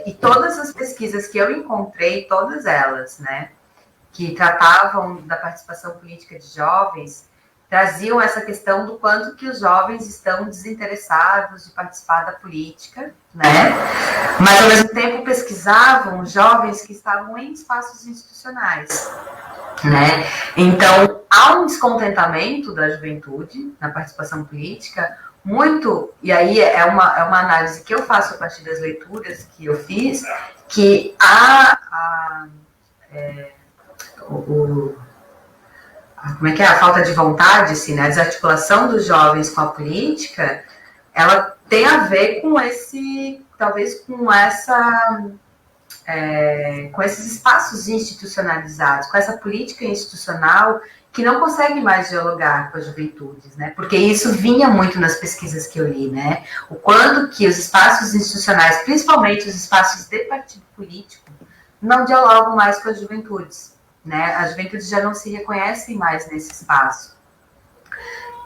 E todas as pesquisas que eu encontrei, todas elas, né? Que tratavam da participação política de jovens, traziam essa questão do quanto que os jovens estão desinteressados de participar da política, né? Mas, ao mesmo tempo, pesquisavam jovens que estavam em espaços institucionais, né? Então, há um descontentamento da juventude na participação política, muito, e aí é uma análise que eu faço a partir das leituras que eu fiz, que como é que é? A falta de vontade, assim, né? A desarticulação dos jovens com a política, ela tem a ver com com esses espaços institucionalizados, com essa política institucional que não consegue mais dialogar com as juventudes, né? Porque isso vinha muito nas pesquisas que eu li, né? O quanto que os espaços institucionais, principalmente os espaços de partido político, não dialogam mais com as juventudes, né? As juventudes já não se reconhecem mais nesse espaço.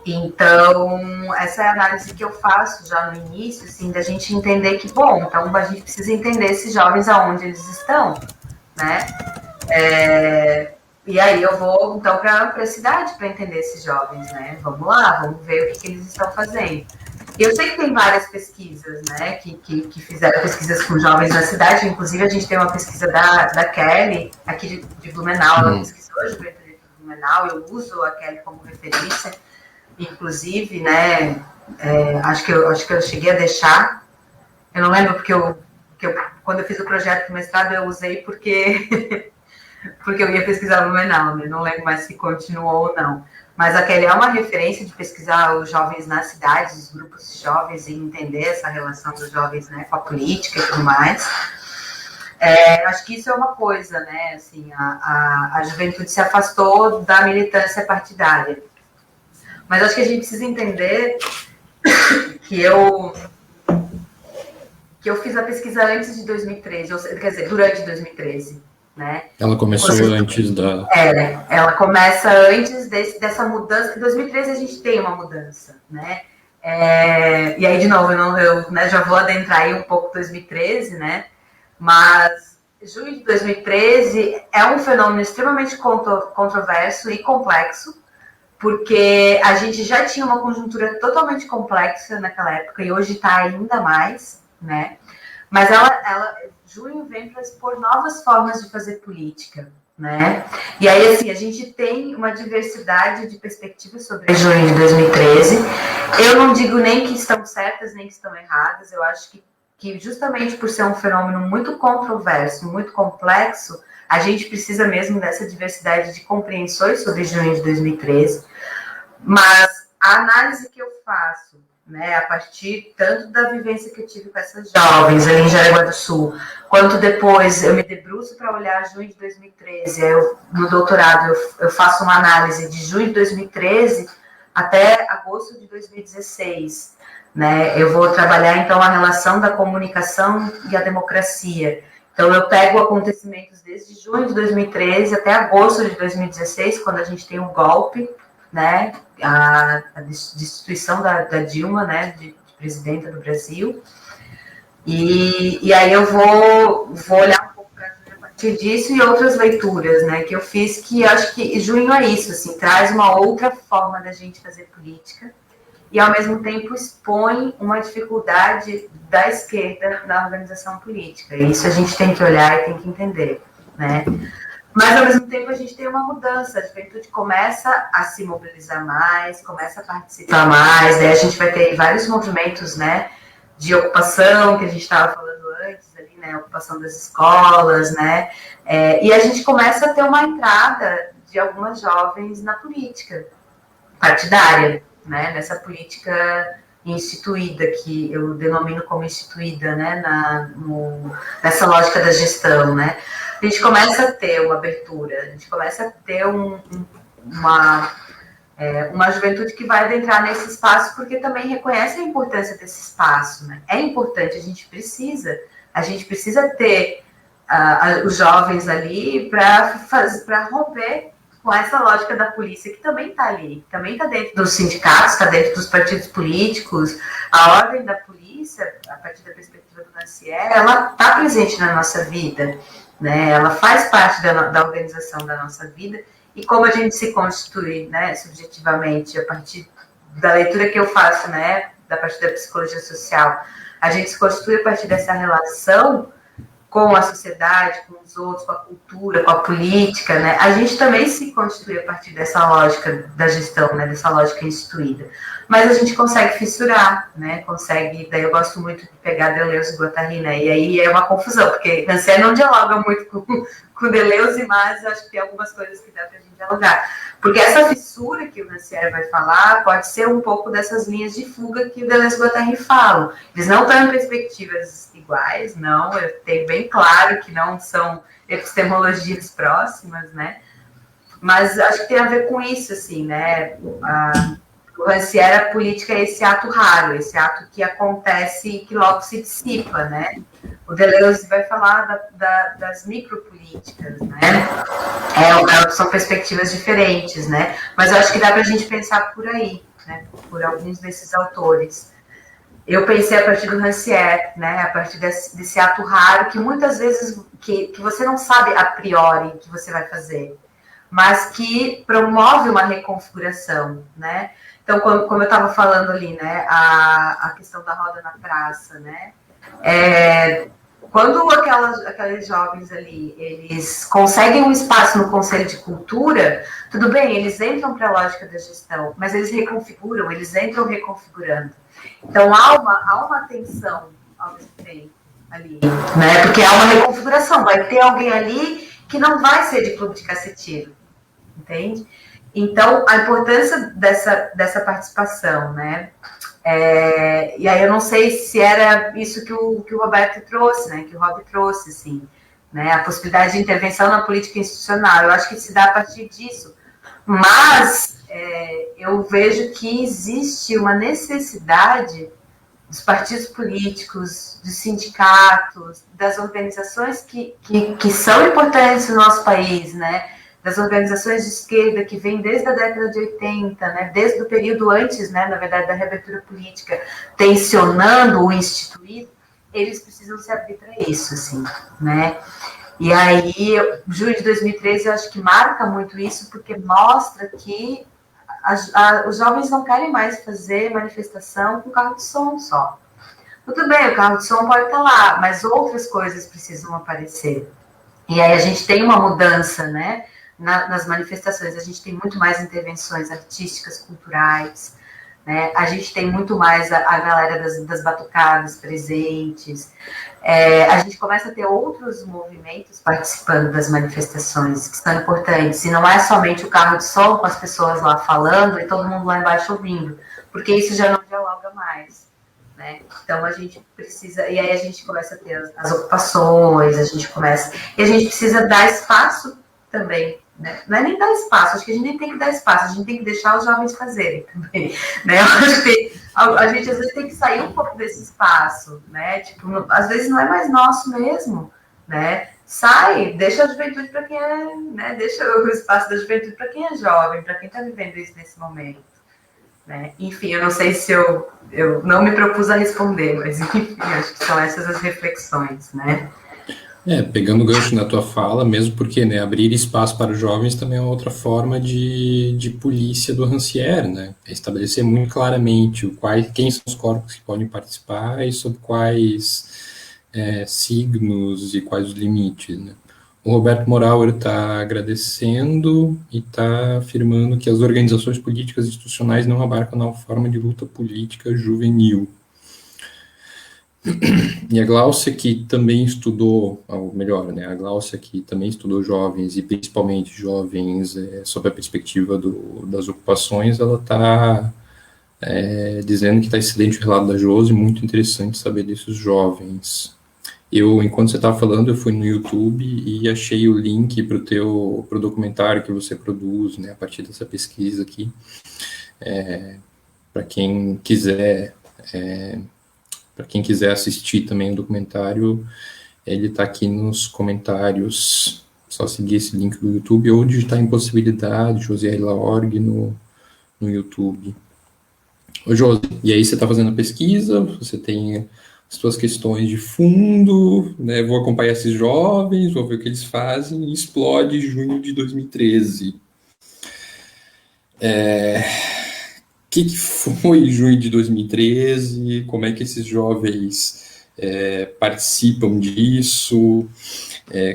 Então, essa é a análise que eu faço já no início, assim, da gente entender que, bom, então a gente precisa entender esses jovens aonde eles estão, né? E aí eu vou, então, para a cidade para entender esses jovens, né? Vamos lá, vamos ver o que eles estão fazendo. E eu sei que tem várias pesquisas, né, que fizeram pesquisas com jovens na cidade, inclusive a gente tem uma pesquisa da Kelly, aqui de Blumenau, ela pesquisou a juventude de Blumenau, eu uso a Kelly como referência, inclusive, né, acho que eu cheguei a deixar, eu não lembro porque quando eu fiz o projeto do mestrado eu usei porque eu ia pesquisar Blumenau, né? Não lembro mais se continuou ou não. Mas a Kelly é uma referência de pesquisar os jovens nas cidades, os grupos de jovens, e entender essa relação dos jovens, né, com a política e tudo mais. Acho que isso é uma coisa, né? Assim, a juventude se afastou da militância partidária. Mas acho que a gente precisa entender que eu fiz a pesquisa antes de 2013, quer dizer, durante 2013. Né? Ela começou antes da... Ela começa antes dessa mudança. Em 2013 a gente tem uma mudança, né? E aí, de novo, eu né, já vou adentrar aí um pouco 2013, né? Mas junho de 2013 é um fenômeno extremamente controverso e complexo, porque a gente já tinha uma conjuntura totalmente complexa naquela época e hoje está ainda mais, né? Mas junho vem para expor novas formas de fazer política, né? E aí, assim, a gente tem uma diversidade de perspectivas sobre junho de 2013. Eu não digo nem que estão certas, nem que estão erradas. Eu acho que justamente por ser um fenômeno muito controverso, muito complexo, a gente precisa mesmo dessa diversidade de compreensões sobre junho de 2013. Mas a análise que eu faço, né, a partir tanto da vivência que eu tive com essas jovens ali em Jaraguá do Sul, quanto depois eu me debruço para olhar junho de 2013, no doutorado eu faço uma análise de junho de 2013 até agosto de 2016, né, eu vou trabalhar então a relação da comunicação e a democracia. Então eu pego acontecimentos desde junho de 2013 até agosto de 2016, quando a gente tem um golpe, né, a destituição da Dilma, né, de presidenta do Brasil, e aí eu vou olhar um pouco para a partir disso e outras leituras, né, que eu fiz, que acho que junho é isso, assim, traz uma outra forma da gente fazer política e ao mesmo tempo expõe uma dificuldade da esquerda na organização política. E isso a gente tem que olhar e tem que entender, né. Mas, ao mesmo tempo, a gente tem uma mudança. A juventude começa a se mobilizar mais, começa a participar mais. Daí a gente vai ter vários movimentos, né, de ocupação, que a gente estava falando antes, ali, né, ocupação das escolas, né, e a gente começa a ter uma entrada de algumas jovens na política partidária, né, nessa política instituída, que eu denomino como instituída, né, nessa lógica da gestão, né. A gente começa a ter uma abertura, a gente começa a ter uma juventude que vai adentrar nesse espaço, porque também reconhece a importância desse espaço, né? É importante, a gente precisa ter os jovens ali para romper com essa lógica da polícia, que também está ali, que também está dentro dos sindicatos, está dentro dos partidos políticos. A ordem da polícia, a partir da perspectiva do Rancière, ela está presente na nossa vida, né? Ela faz parte da organização da nossa vida, e como a gente se constitui, né, subjetivamente, a partir da leitura que eu faço, né, da partir da psicologia social, a gente se constitui a partir dessa relação com a sociedade, com os outros, com a cultura, com a política, né, a gente também se constitui a partir dessa lógica da gestão, né, dessa lógica instituída. Mas a gente consegue fissurar, né, daí eu gosto muito de pegar Deleuze e Guattari, né, e aí é uma confusão, porque Rancière não dialoga muito com Deleuze, mas eu acho que tem algumas coisas que dá para a gente dialogar. Porque essa fissura que o Rancière vai falar pode ser um pouco dessas linhas de fuga que o Deleuze e Guattari falam. Eles não estão em perspectivas iguais, não, eu tenho bem claro que não são epistemologias próximas, né, mas acho que tem a ver com isso, assim, né, o Rancière, a política é esse ato raro, esse ato que acontece e que logo se dissipa, né? O Deleuze vai falar das micropolíticas, né? São perspectivas diferentes, né? Mas eu acho que dá para a gente pensar por aí, né? Por alguns desses autores. Eu pensei a partir do Rancière, né? A partir desse ato raro que muitas vezes que você não sabe a priori que você vai fazer, mas que promove uma reconfiguração, né? Então, como eu estava falando ali, né, a questão da roda na praça, né, quando aqueles jovens ali, eles conseguem um espaço no Conselho de Cultura, tudo bem, eles entram para a lógica da gestão, mas eles reconfiguram, eles entram reconfigurando. Então, há uma tensão ao mesmo tempo ali, né? Porque há uma reconfiguração, vai ter alguém ali que não vai ser de clube de cacetinho, entende? Então, a importância dessa participação, né? E aí eu não sei se era isso que o Roberto trouxe, né? Que o Rob trouxe, assim, né? A possibilidade de intervenção na política institucional. Eu acho que se dá a partir disso. Mas eu vejo que existe uma necessidade dos partidos políticos, dos sindicatos, das organizações que são importantes no nosso país, né? Das organizações de esquerda que vêm desde a década de 80, né? Desde o período antes, né, na verdade, da reabertura política, tensionando o instituído, eles precisam se abrir para isso, assim, né? E aí, junho de 2013, eu acho que marca muito isso, porque mostra que os jovens não querem mais fazer manifestação com carro de som só. Tudo bem, o carro de som pode estar lá, mas outras coisas precisam aparecer. E aí a gente tem uma mudança, né? Nas manifestações, a gente tem muito mais intervenções artísticas, culturais, né? A gente tem muito mais a galera das batucadas presentes. A gente começa a ter outros movimentos participando das manifestações que são importantes. E não é somente o carro de som com as pessoas lá falando e todo mundo lá embaixo ouvindo, porque isso já não dialoga mais, né? Então a gente precisa, e aí a gente começa a ter as ocupações, e a gente precisa dar espaço também, né? Não é nem dar espaço, acho que a gente nem tem que dar espaço, a gente tem que deixar os jovens fazerem também, né? Eu acho que a gente às vezes tem que sair um pouco desse espaço, né? Tipo, às vezes não é mais nosso mesmo, né? Sai, deixa a juventude para quem é, né? Deixa o espaço da juventude para quem é jovem, para quem está vivendo isso nesse momento, né? Enfim, eu não sei se eu não me propus a responder, mas enfim, acho que são essas as reflexões, né? Pegando o gancho na tua fala, mesmo porque, né, abrir espaço para os jovens também é uma outra forma de polícia do Rancière, né? É estabelecer muito claramente quem são os corpos que podem participar e sob quais signos e quais os limites, né? O Roberto Moral está agradecendo e está afirmando que as organizações políticas institucionais não abarcam na forma de luta política juvenil. E a Gláucia, que também estudou, ou melhor, né, a Gláucia, que também estudou jovens, e principalmente jovens sob a perspectiva das ocupações, ela está dizendo que está excelente o relato da Josi, muito interessante saber desses jovens. Enquanto você estava falando, eu fui no YouTube e achei o link para o documentário que você produz, né, a partir dessa pesquisa aqui, para quem quiser... Para quem quiser assistir também o documentário, ele está aqui nos comentários. Só seguir esse link do YouTube ou digitar Impossibilidade, Josiele Laorg no YouTube. Ô, Josi, e aí você está fazendo a pesquisa, você tem as suas questões de fundo, né? Vou acompanhar esses jovens, vou ver o que eles fazem, e explode junho de 2013. O que foi junho de 2013, como é que esses jovens participam disso,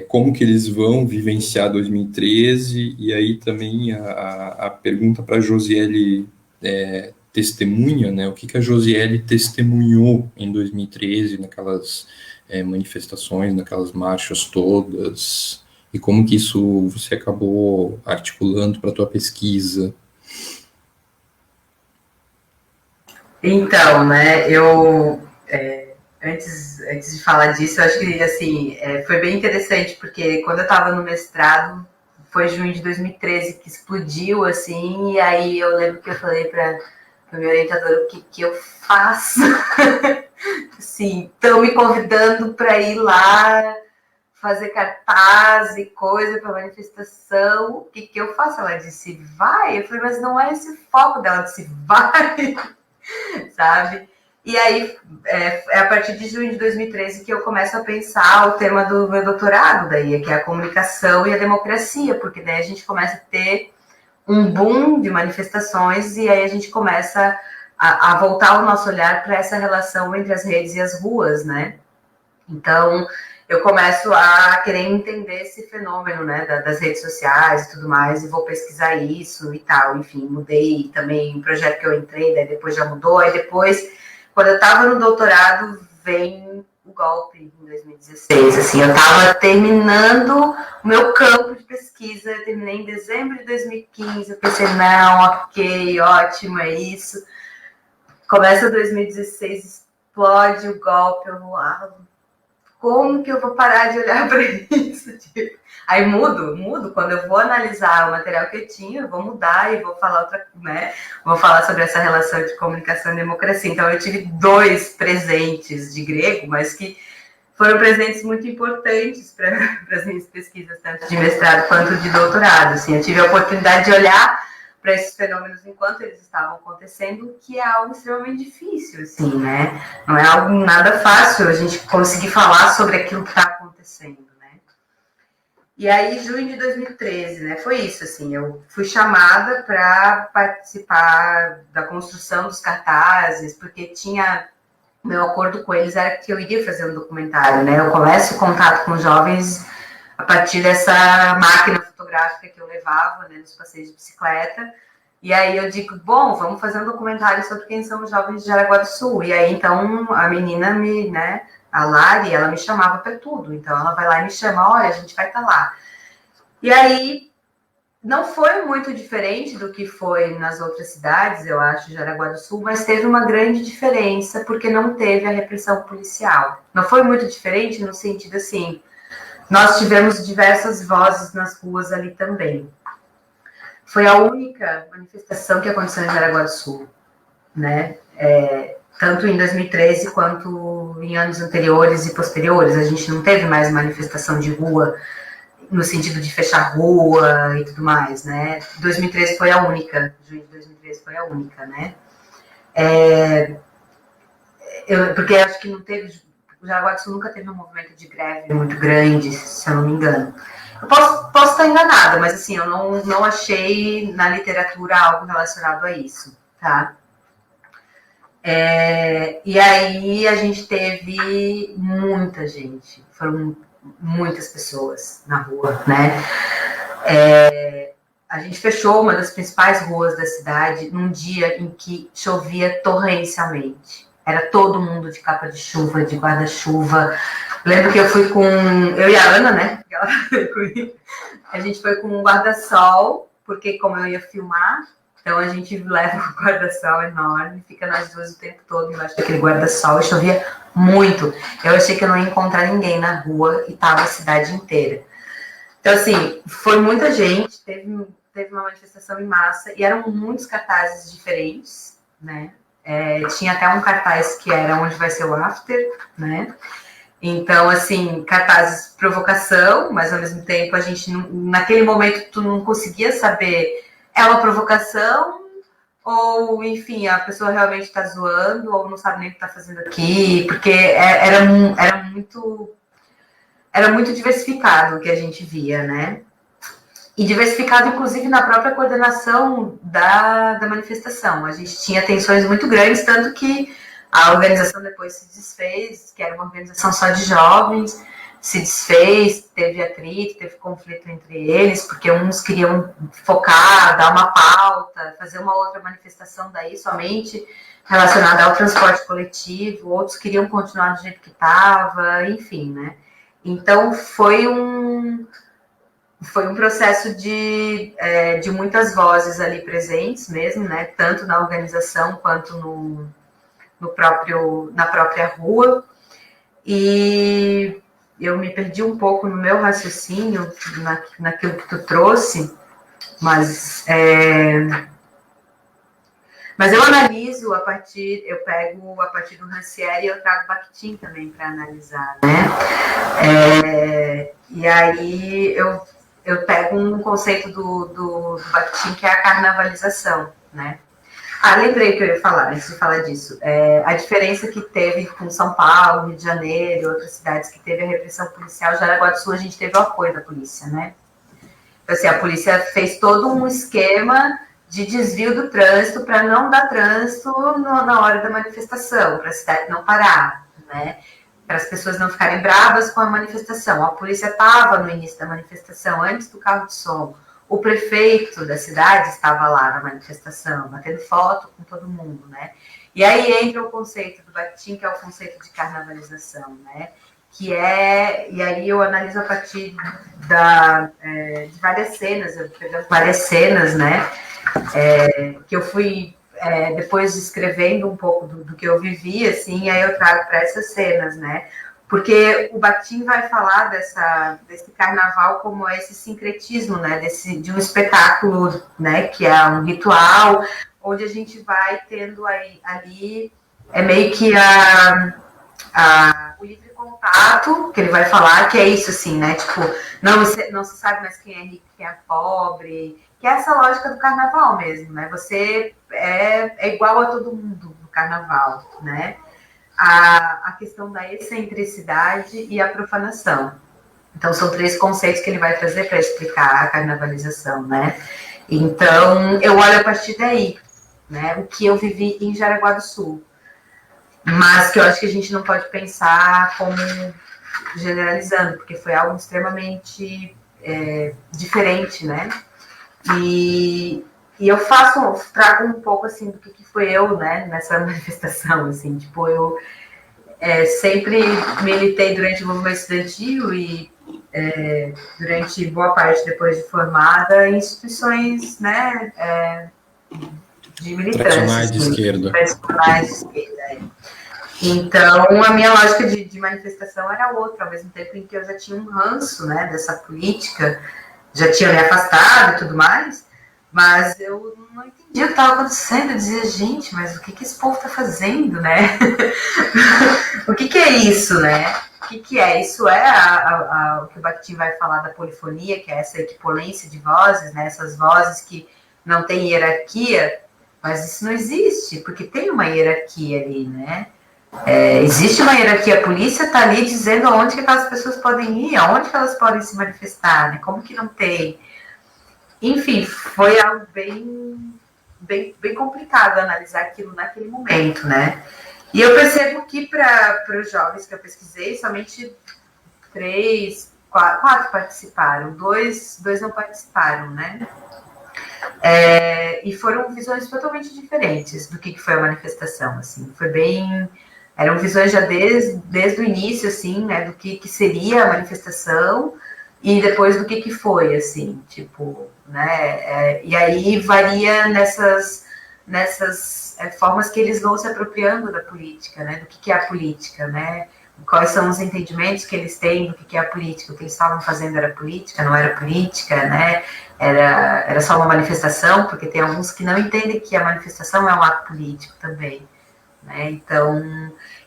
como que eles vão vivenciar 2013, e aí também a pergunta para a Josiele testemunha, né, o que a Josiele testemunhou em 2013, naquelas manifestações, naquelas marchas todas, e como que isso você acabou articulando para a tua pesquisa. Então, né, antes de falar disso, eu acho que, assim, foi bem interessante, porque quando eu estava no mestrado, foi junho de 2013 que explodiu, assim, e aí eu lembro que eu falei para o meu orientador, o que eu faço? Assim, estão me convidando para ir lá fazer cartaz e coisa para manifestação, o que eu faço? Ela disse, vai. Eu falei, mas não é esse o foco dela. Ela disse, vai. Sabe? E aí, é a partir de junho de 2013 que eu começo a pensar o tema do meu doutorado, daí, que é a comunicação e a democracia, porque daí a gente começa a ter um boom de manifestações e aí a gente começa a voltar o nosso olhar para essa relação entre as redes e as ruas, né? Então, eu começo a querer entender esse fenômeno, né, das redes sociais e tudo mais, e vou pesquisar isso e tal. Enfim, mudei também o projeto que eu entrei, daí depois já mudou. Aí depois, quando eu estava no doutorado, vem o golpe em 2016. Assim, eu estava terminando o meu campo de pesquisa, eu terminei em dezembro de 2015. Eu pensei, não, ok, ótimo, é isso. Começa 2016, explode o golpe, eu vou lá. Como que eu vou parar de olhar para isso? Tipo, aí mudo. Quando eu vou analisar o material que eu tinha, eu vou mudar e vou falar outra, né? Vou falar sobre essa relação de comunicação e democracia. Então, eu tive 2 presentes de grego, mas que foram presentes muito importantes para as minhas pesquisas, tanto de mestrado quanto de doutorado. Assim, eu tive a oportunidade de olhar para esses fenômenos enquanto eles estavam acontecendo, que é algo extremamente difícil, assim, né? Não é algo nada fácil a gente conseguir falar sobre aquilo que está acontecendo, né? E aí, junho de 2013, né? Foi isso, assim, eu fui chamada para participar da construção dos cartazes, porque tinha meu acordo com eles era que eu iria fazer um documentário, né? Eu começo o contato com jovens a partir dessa máquina fotográfica que eu levava, né, nos passeios de bicicleta. E aí eu digo, bom, vamos fazer um documentário sobre quem são os jovens de Jaraguá do Sul. E aí, então, a menina né, a Lari, ela me chamava para tudo. Então, ela vai lá e me chama, olha, a gente vai estar lá. E aí, não foi muito diferente do que foi nas outras cidades, eu acho, de Jaraguá do Sul, mas teve uma grande diferença, porque não teve a repressão policial. Não foi muito diferente no sentido assim, nós tivemos diversas vozes nas ruas ali também. Foi a única manifestação que aconteceu em Jaraguá do Sul, né? Tanto em 2013 quanto em anos anteriores e posteriores. A gente não teve mais manifestação de rua no sentido de fechar rua e tudo mais, né? 2013 foi a única, junho de 2013 foi a única, né? Porque acho que não teve... O Jaraguá do Sul nunca teve um movimento de greve muito grande, se eu não me engano. Eu posso estar enganada, mas assim, eu não achei na literatura algo relacionado a isso, tá? E aí a gente teve muita gente, foram muitas pessoas na rua, né? A gente fechou uma das principais ruas da cidade num dia em que chovia torrencialmente. Era todo mundo de capa de chuva, de guarda-chuva. Lembro que eu fui com... Eu e a Ana, né? A gente foi com um guarda-sol, porque como eu ia filmar, então a gente leva um guarda-sol enorme, fica nós duas o tempo todo embaixo daquele guarda-sol, e chovia muito. Eu achei que eu não ia encontrar ninguém na rua e tava a cidade inteira. Então, assim, foi muita gente, teve uma manifestação em massa, e eram muitos cartazes diferentes, né? Tinha até um cartaz que era onde vai ser o after, né? Então, assim, cartazes provocação, mas ao mesmo tempo a gente, naquele momento, tu não conseguia saber, é uma provocação ou, enfim, a pessoa realmente está zoando ou não sabe nem o que está fazendo aqui, porque era muito diversificado o que a gente via, né? E diversificado, inclusive, na própria coordenação da manifestação. A gente tinha tensões muito grandes, tanto que a organização depois se desfez, que era uma organização só de jovens, se desfez, teve atrito, teve conflito entre eles, porque uns queriam focar, dar uma pauta, fazer uma outra manifestação daí somente relacionada ao transporte coletivo, outros queriam continuar do jeito que estava, enfim, né? Então, foi um processo de muitas vozes ali presentes mesmo, né? Tanto na organização quanto na própria rua. E eu me perdi um pouco no meu raciocínio, naquilo que tu trouxe, mas eu analiso eu pego a partir do Rancière e eu trago Bakhtin também para analisar, né? E aí eu pego um conceito do Bakhtin, que é a carnavalização, né? Lembrei que eu ia falar, antes de falar disso. A diferença que teve com São Paulo, Rio de Janeiro, outras cidades que teve a repressão policial, Jaraguá do Sul a gente teve o apoio da polícia, né? Então, assim, a polícia fez todo um esquema de desvio do trânsito para não dar trânsito na hora da manifestação, para a cidade não parar, né? para as pessoas não ficarem bravas com a manifestação. A polícia estava no início da manifestação, antes do carro de som. O prefeito da cidade estava lá na manifestação, batendo foto com todo mundo, né? E aí entra o conceito do Bakhtin, que é o conceito de carnavalização, né? E aí eu analiso a partir de várias cenas, eu pegando várias cenas, né? Que eu fui depois escrevendo um pouco do que eu vivi, assim, aí eu trago para essas cenas, né? Porque o Bakhtin vai falar desse carnaval como esse sincretismo, né? De um espetáculo, né? Que é um ritual, onde a gente vai tendo ali meio que o livre contato, que ele vai falar, que é isso, assim, né? Tipo, não se sabe mais quem é rico, quem é pobre, que é essa lógica do carnaval mesmo, né? Você é igual a todo mundo no carnaval, né? A questão da excentricidade e a profanação. Então, são 3 conceitos que ele vai trazer para explicar a carnavalização, né? Então, eu olho a partir daí, né? O que eu vivi em Jaraguá do Sul. Mas que eu acho que a gente não pode pensar como generalizando, porque foi algo extremamente diferente, né? E eu trago um pouco, assim, do que foi eu, né, nessa manifestação, assim, tipo, eu sempre militei durante o movimento estudantil e durante boa parte depois de formada em instituições, né, de militância. Tradicionais de esquerda. Tradicionais de esquerda, Então, a minha lógica de manifestação era outra, ao mesmo tempo em que eu já tinha um ranço, né, dessa política, já tinha me afastado e tudo mais, mas eu não entendia o que estava acontecendo. Eu dizia, gente, mas o que esse povo está fazendo, né? O que é isso, né? O que é? Isso o que o Bakhtin vai falar da polifonia, que é essa equipolência de vozes, né? Essas vozes que não têm hierarquia, mas isso não existe, porque tem uma hierarquia ali, né? Existe uma hierarquia, a polícia está ali dizendo aonde que aquelas pessoas podem ir, aonde que elas podem se manifestar, né? Como que não tem? Enfim, foi algo bem complicado analisar aquilo naquele momento, né? E eu percebo que para os jovens que eu pesquisei, somente 4 participaram, dois não participaram, né? E foram visões totalmente diferentes do que foi a manifestação, assim, eram visões já desde o início, assim, né, do que seria a manifestação e depois do que foi, assim, tipo, né, e aí varia nessas formas que eles vão se apropriando da política, né, do que é a política, né, quais são os entendimentos que eles têm do que é a política, o que eles estavam fazendo era política, não era política, né, era só uma manifestação, porque tem alguns que não entendem que a manifestação é um ato político também, né? Então,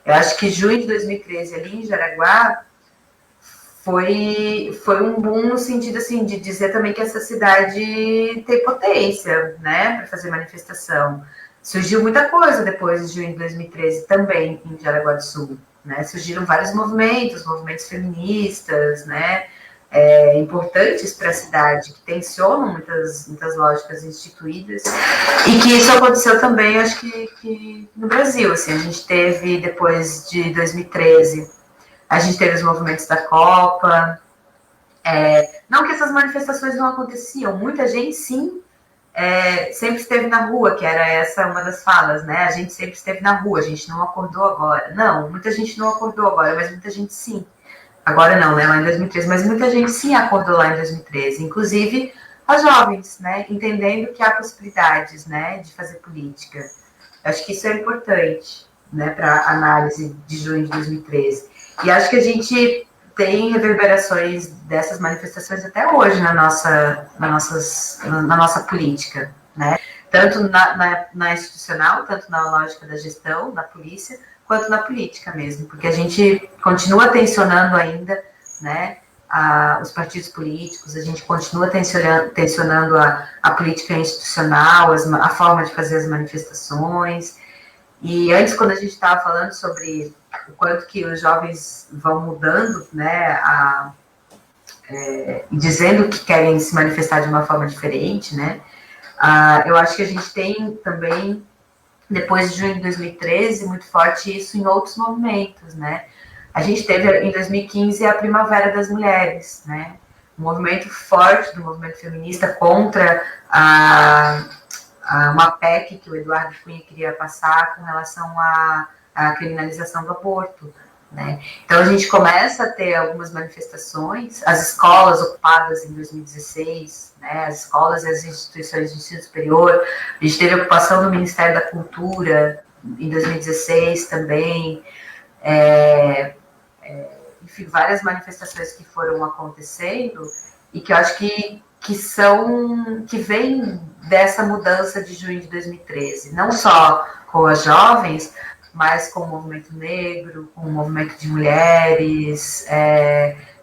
eu acho que junho de 2013 ali em Jaraguá foi um boom no sentido, assim, de dizer também que essa cidade tem potência, né, para fazer manifestação. Surgiu muita coisa depois de junho de 2013 também em Jaraguá do Sul, né? Surgiram vários movimentos feministas, né, importantes para a cidade, que tensionam muitas lógicas instituídas, e que isso aconteceu também, acho que no Brasil, assim, a gente teve, depois de 2013, a gente teve os movimentos da Copa, não que essas manifestações não aconteciam, muita gente, sim, sempre esteve na rua, que era essa uma das falas, né, a gente sempre esteve na rua, a gente não acordou agora, não, muita gente não acordou agora, mas muita gente sim. Agora não, né, lá em 2013, mas muita gente sim acordou lá em 2013, inclusive as jovens, né, entendendo que há possibilidades, né, de fazer política. Eu acho que isso é importante, né, para análise de junho de 2013. E acho que a gente tem reverberações dessas manifestações até hoje na nossa política, né, tanto na institucional, tanto na lógica da gestão, da polícia, quanto na política mesmo, porque a gente continua tensionando ainda, né, os partidos políticos, a gente continua tensionando a política institucional, a forma de fazer as manifestações. E antes, quando a gente estava falando sobre o quanto que os jovens vão mudando, né, dizendo que querem se manifestar de uma forma diferente, né, eu acho que a gente tem também, depois de junho de 2013, muito forte isso em outros movimentos, né? A gente teve, em 2015, a Primavera das Mulheres, né? Um movimento forte do movimento feminista contra uma PEC que o Eduardo Cunha queria passar com relação à criminalização do aborto. Né? Então, a gente começa a ter algumas manifestações, as escolas ocupadas em 2016, né? As escolas e as instituições de ensino superior, a gente teve a ocupação do Ministério da Cultura em 2016 também, enfim, várias manifestações que foram acontecendo e que eu acho que vem dessa mudança de junho de 2013, não só com as jovens, mas com o movimento negro, com o movimento de mulheres,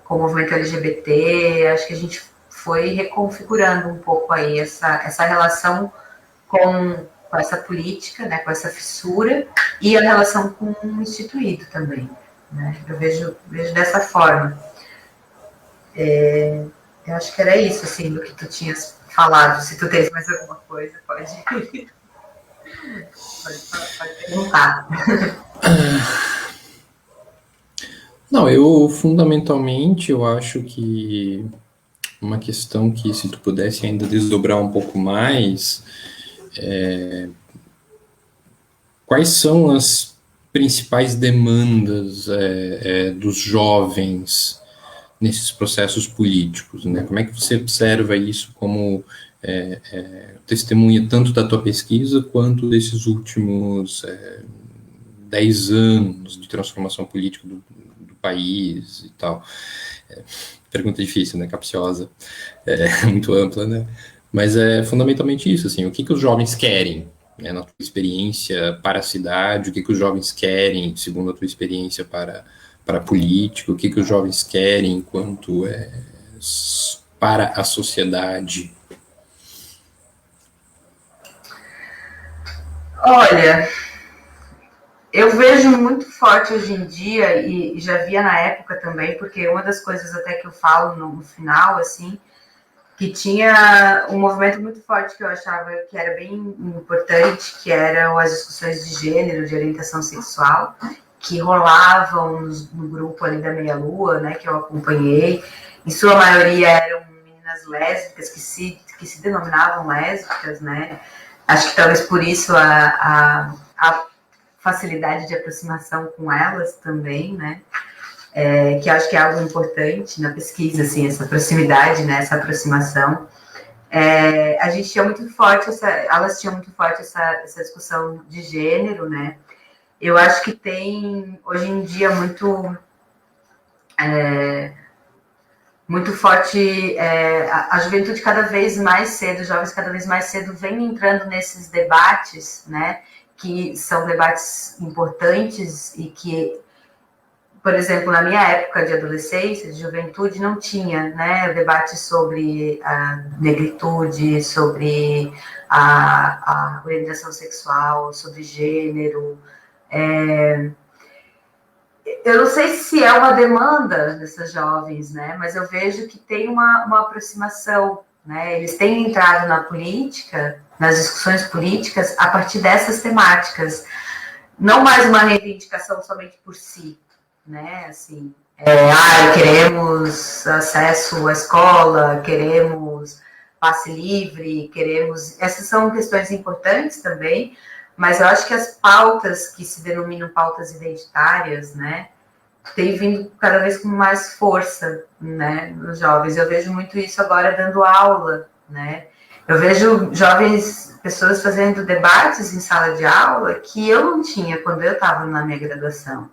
com o movimento LGBT. Acho que a gente foi reconfigurando um pouco aí essa relação com essa política, né, com essa fissura, e a relação com o instituído também. Né? Eu vejo dessa forma. Eu acho que era isso, assim, do que tu tinhas falado. Se tu tens mais alguma coisa, pode perguntar. Não, fundamentalmente, eu acho que uma questão que, se tu pudesse ainda desdobrar um pouco mais, quais são as principais demandas dos jovens nesses processos políticos, né? Como é que você observa isso como testemunha tanto da tua pesquisa quanto desses últimos 10 anos de transformação política do país e tal? Pergunta difícil, né? Capciosa, muito ampla, né? Mas é fundamentalmente isso, assim, o que os jovens querem, né, na tua experiência para a cidade, o que os jovens querem, segundo a tua experiência, para a política, o que os jovens querem enquanto para a sociedade? Olha, eu vejo muito forte hoje em dia, e já via na época também, porque uma das coisas até que eu falo no final, assim, que tinha um movimento muito forte que eu achava que era bem importante, que eram as discussões de gênero, de orientação sexual, que rolavam no grupo ali da Meia Lua, né, que eu acompanhei. Em sua maioria eram meninas lésbicas que se denominavam lésbicas, né? Acho que talvez por isso a facilidade de aproximação com elas também, né? Que acho que é algo importante na pesquisa, assim, essa proximidade, né, essa aproximação. A gente tinha muito forte elas tinham muito forte essa discussão de gênero, né? Eu acho que tem hoje em dia muito forte a juventude cada vez mais cedo, os jovens cada vez mais cedo vem entrando nesses debates, né? Que são debates importantes e que, por exemplo, na minha época de adolescência, de juventude, não tinha, né, debate sobre a negritude, sobre a orientação sexual, sobre gênero. Eu não sei se é uma demanda dessas jovens, né, mas eu vejo que tem uma aproximação, né, eles têm entrado na política, nas discussões políticas, a partir dessas temáticas. Não mais uma reivindicação somente por si, né, assim, queremos acesso à escola, queremos passe livre, essas são questões importantes também, mas eu acho que as pautas que se denominam pautas identitárias, né, têm vindo cada vez com mais força, né, nos jovens. Eu vejo muito isso agora dando aula, né, eu vejo pessoas fazendo debates em sala de aula que eu não tinha quando eu estava na minha graduação.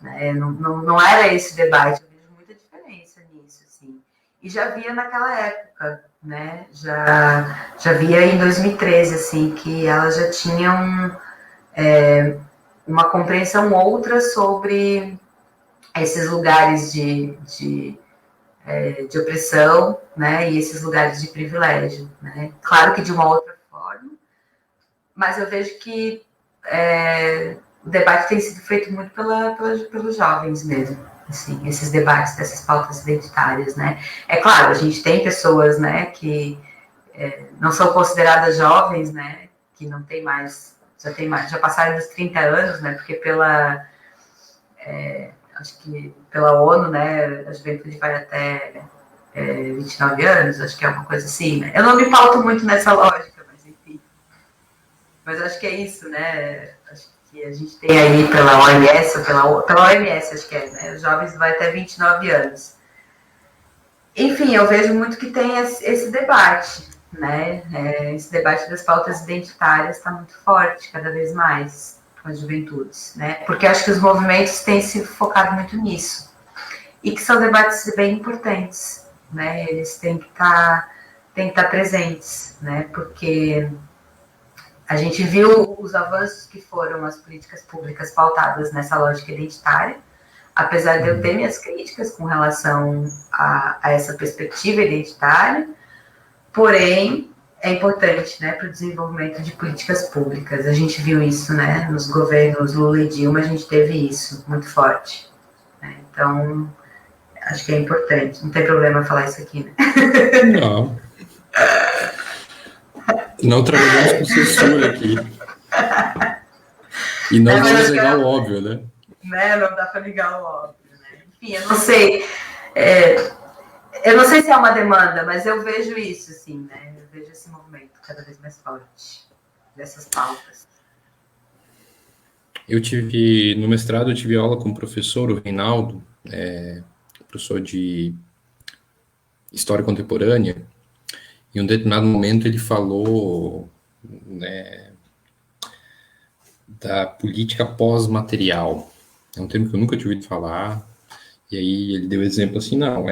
Né? Não era esse debate, eu vejo muita diferença nisso, assim. E já via naquela época, né? Já via em 2013, assim, que elas já tinham uma compreensão outra sobre esses lugares de opressão, né? E esses lugares de privilégio, né? Claro que de uma outra forma, mas eu vejo que o debate tem sido feito muito pelos jovens mesmo, assim, esses debates dessas pautas identitárias, né? É claro, a gente tem pessoas, né, que não são consideradas jovens, né, que não tem mais, já passaram dos 30 anos, né, porque acho que pela ONU, né, a juventude vai até 29 anos, acho que é uma coisa assim, né? Eu não me pauto muito nessa lógica, mas enfim. Mas acho que é isso, né? Acho que a gente tem aí pela OMS, ou pela OMS, acho que é, né? Os jovens vai até 29 anos. Enfim, eu vejo muito que tem esse debate, né? Esse debate das pautas identitárias está muito forte, cada vez mais, com as juventudes, né? Porque acho que os movimentos têm se focado muito nisso. E que são debates bem importantes, né? Eles têm que estar presentes, né? Porque a gente viu os avanços que foram as políticas públicas pautadas nessa lógica identitária, apesar de eu ter minhas críticas com relação a essa perspectiva identitária, porém, é importante, né, para o desenvolvimento de políticas públicas. A gente viu isso, né, nos governos Lula e Dilma, a gente teve isso muito forte. Né? Então, acho que é importante. Não tem problema falar isso aqui, né? Não. Não trabalhamos com censura aqui. E não vamos negar o óbvio, né? Não dá para ligar o óbvio, né? Enfim, eu não sei. Eu não sei se é uma demanda, mas eu vejo isso, assim, né? Eu vejo esse movimento cada vez mais forte dessas pautas. No mestrado, eu tive aula com o professor, o Reinaldo, professor de História Contemporânea, e em um determinado momento ele falou, né, da política pós-material. É um termo que eu nunca tinha ouvido falar, e aí ele deu exemplo assim, não,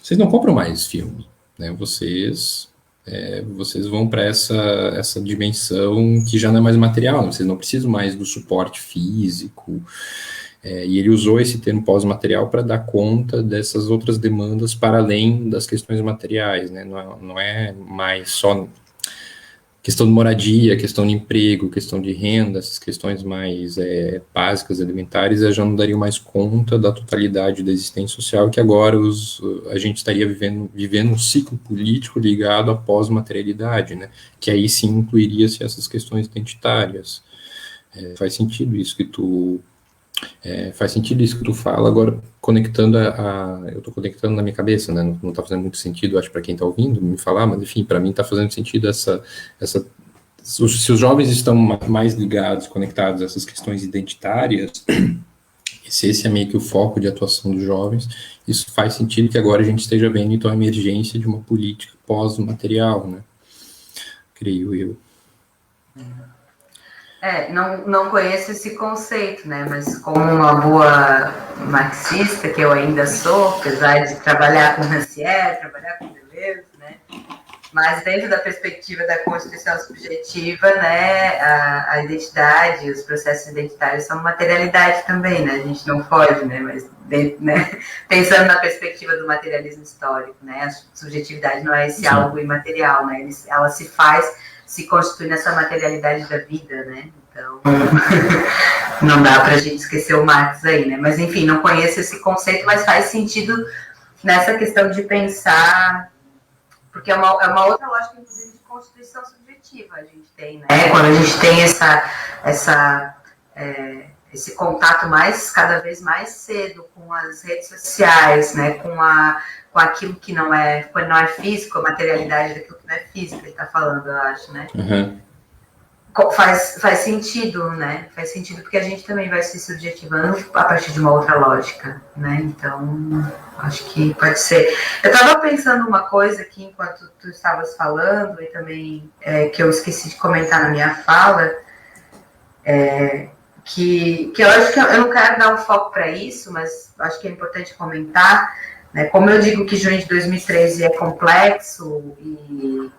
vocês não compram mais filme, né, vocês vão para essa dimensão que já não é mais material, vocês não precisam mais do suporte físico, e ele usou esse termo pós-material para dar conta dessas outras demandas para além das questões materiais, né? Não é mais só questão de moradia, questão de emprego, questão de renda, essas questões mais básicas, alimentares, já não dariam mais conta da totalidade da existência social, que agora a gente estaria vivendo um ciclo político ligado à pós-materialidade, né? Que aí sim incluiria-se essas questões identitárias. Faz sentido isso que tu fala, agora conectando eu estou conectando na minha cabeça, né? Não está fazendo muito sentido, acho, para quem está ouvindo me falar, mas enfim, para mim está fazendo sentido se os jovens estão mais ligados, conectados a essas questões identitárias, se esse é meio que o foco de atuação dos jovens, isso faz sentido que agora a gente esteja vendo, então, a emergência de uma política pós-material, né? Creio eu. Não conheço esse conceito, né? Mas como uma boa marxista, que eu ainda sou, apesar de trabalhar com Rancière, trabalhar com Deleuze, né? Mas dentro da perspectiva da constituição subjetiva, né? A identidade, os processos identitários são materialidade também, né? A gente não foge, né? Mas né? Pensando na perspectiva do materialismo histórico, né? A subjetividade não é esse algo imaterial, né? Ela se constitui nessa materialidade da vida, né? Então, não dá para a gente esquecer o Marx aí, né? Mas, enfim, não conheço esse conceito, mas faz sentido nessa questão de pensar, porque é uma outra lógica, inclusive, de constituição subjetiva a gente tem, né? Quando a gente tem esse contato cada vez mais cedo com as redes sociais, né? Com aquilo que não é físico, a materialidade daquilo que não é físico, ele está falando, eu acho, né? Uhum. Faz sentido, né? Faz sentido porque a gente também vai se subjetivando a partir de uma outra lógica, né? Então, acho que pode ser. Eu estava pensando uma coisa aqui enquanto tu estavas falando, e também que eu esqueci de comentar na minha fala, que eu acho que eu não quero dar um foco para isso, mas acho que é importante comentar. Né? Como eu digo que junho de 2013 é complexo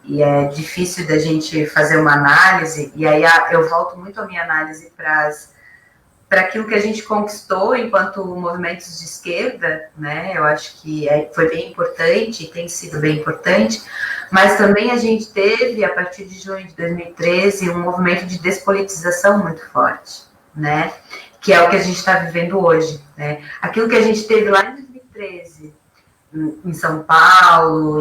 e é difícil da gente fazer uma análise, e aí eu volto muito a minha análise para aquilo que a gente conquistou enquanto movimentos de esquerda, né? Eu acho que foi bem importante, tem sido bem importante, mas também a gente teve, a partir de junho de 2013, um movimento de despolitização muito forte, né? Que é o que a gente está vivendo hoje, né? Aquilo que a gente teve lá em 2013, em São Paulo,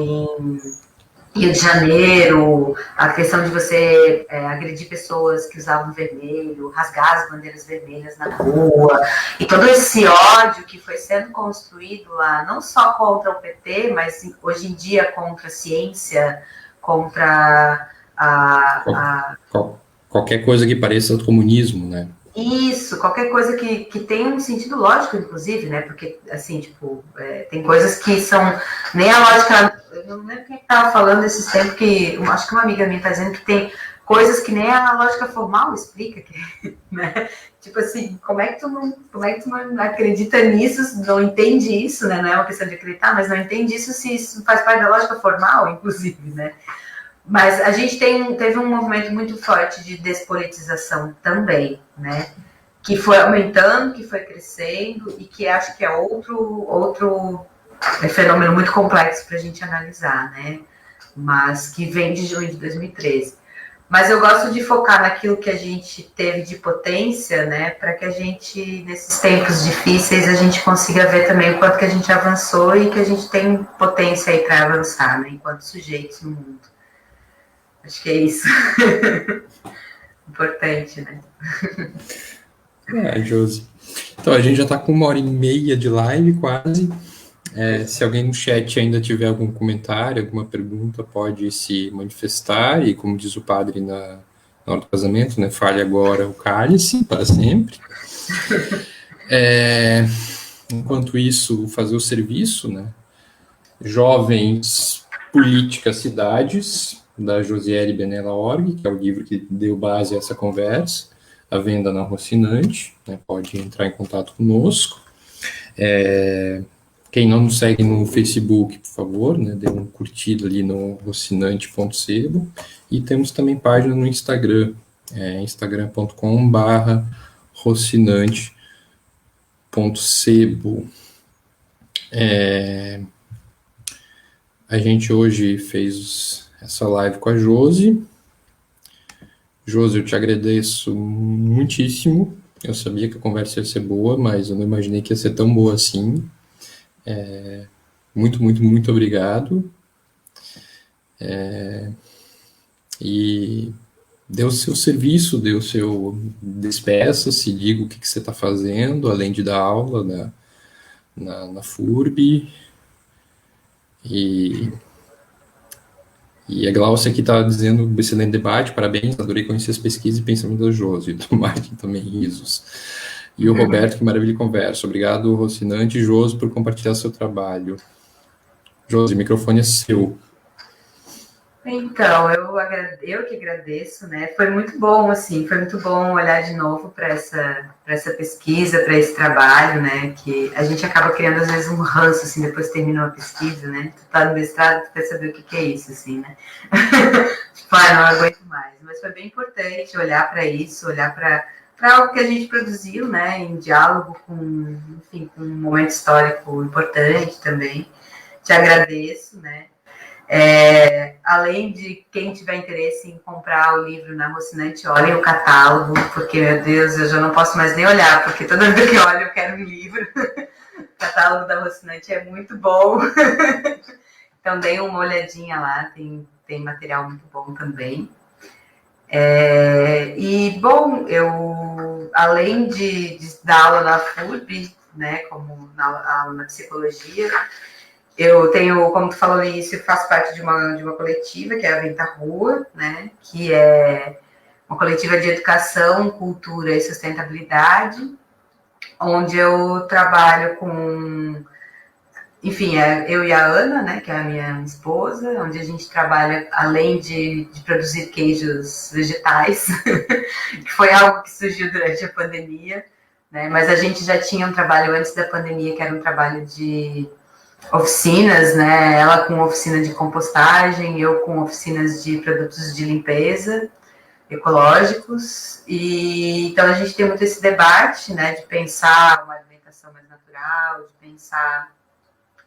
Rio de Janeiro, a questão de você agredir pessoas que usavam vermelho, rasgar as bandeiras vermelhas na rua, e todo esse ódio que foi sendo construído lá, não só contra o PT, mas hoje em dia contra a ciência, contra qualquer coisa que pareça comunismo, né? Isso, qualquer coisa que tenha um sentido lógico, inclusive, né? Porque, assim, tipo, tem coisas que são nem a lógica. Eu não lembro quem estava falando esses tempos, que acho que uma amiga minha está dizendo que tem coisas que nem a lógica formal explica, né? Tipo assim, como é que tu não acredita nisso, não entende isso, né? Não é uma questão de acreditar, mas não entende isso se isso faz parte da lógica formal, inclusive, né? Mas a gente teve um movimento muito forte de despolitização também, né? Que foi aumentando, que foi crescendo e que acho que é outro fenômeno muito complexo para a gente analisar, né? Mas que vem de junho de 2013. Mas eu gosto de focar naquilo que a gente teve de potência, né? Para que a gente, nesses tempos difíceis, a gente consiga ver também o quanto que a gente avançou e que a gente tem potência aí para avançar, né? Enquanto sujeitos no mundo. Acho que é isso. Importante, né? Josi. Então, a gente já está com 1h30 de live, quase. Se alguém no chat ainda tiver algum comentário, alguma pergunta, pode se manifestar. E como diz o padre na hora do casamento, né? Fale agora o cálice, para sempre. Enquanto isso, fazer o serviço, né? Jovens, Política, Cidades, da Josiele Benella Org, que é o livro que deu base a essa conversa, à venda na Rocinante, né, pode entrar em contato conosco. Quem não nos segue no Facebook, por favor, né, dê um curtido ali no rocinante.sebo, e temos também página no Instagram, instagram.com/rocinante.sebo. A gente hoje fez essa live com a Josi. Josi, eu te agradeço muitíssimo. Eu sabia que a conversa ia ser boa, mas eu não imaginei que ia ser tão boa assim. Muito, muito, muito obrigado. E dê o seu serviço, dê o seu... Despeça-se, diga o que você está fazendo, além de dar aula na FURB. E a Glaucia aqui está dizendo excelente debate, parabéns, adorei conhecer as pesquisas e pensamento da Josi, do Martin também, risos. E o Roberto, que maravilha de conversa. Obrigado, Rocinante e Josi, por compartilhar seu trabalho. Josi, o microfone é seu. Então, eu que agradeço, né? Foi muito bom, assim, foi muito bom olhar de novo para essa pesquisa, para esse trabalho, né? Que a gente acaba criando, às vezes, um ranço, assim, depois que terminou a pesquisa, né? Tu tá no mestrado, tu quer saber o que é isso, assim, né? Tipo, não aguento mais. Mas foi bem importante olhar para isso, olhar para algo que a gente produziu, né? Em diálogo enfim, com um momento histórico importante também. Te agradeço, né? Além de quem tiver interesse em comprar o livro na Rocinante, olhem o catálogo, porque, meu Deus, eu já não posso mais nem olhar, porque toda vez que eu olho eu quero um livro. O catálogo da Rocinante é muito bom. Então, deem uma olhadinha lá, tem material muito bom também. Bom, eu, além de dar aula na FURB, né, como aula na psicologia, eu tenho, como tu falou no início, eu faço parte de uma coletiva, que é a Venta Rua, né, que é uma coletiva de educação, cultura e sustentabilidade, onde eu trabalho com, enfim, eu e a Ana, né, que é a minha esposa, onde a gente trabalha, além de produzir queijos vegetais, que foi algo que surgiu durante a pandemia, né, mas a gente já tinha um trabalho antes da pandemia, que era um trabalho de oficinas, né? Ela com oficina de compostagem, eu com oficinas de produtos de limpeza ecológicos. E então a gente tem muito esse debate, né? De pensar uma alimentação mais natural, de pensar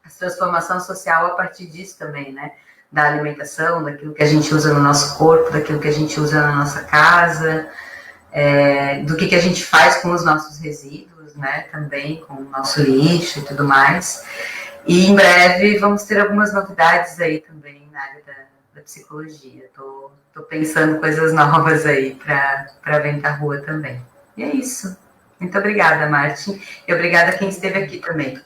a transformação social a partir disso também, né? Da alimentação, daquilo que a gente usa no nosso corpo, daquilo que a gente usa na nossa casa, do que a gente faz com os nossos resíduos, né? Também com o nosso lixo e tudo mais. E em breve vamos ter algumas novidades aí também na área psicologia. Tô pensando coisas novas aí para Venta Rua também. E é isso. Muito obrigada, Martin. E obrigada a quem esteve aqui também.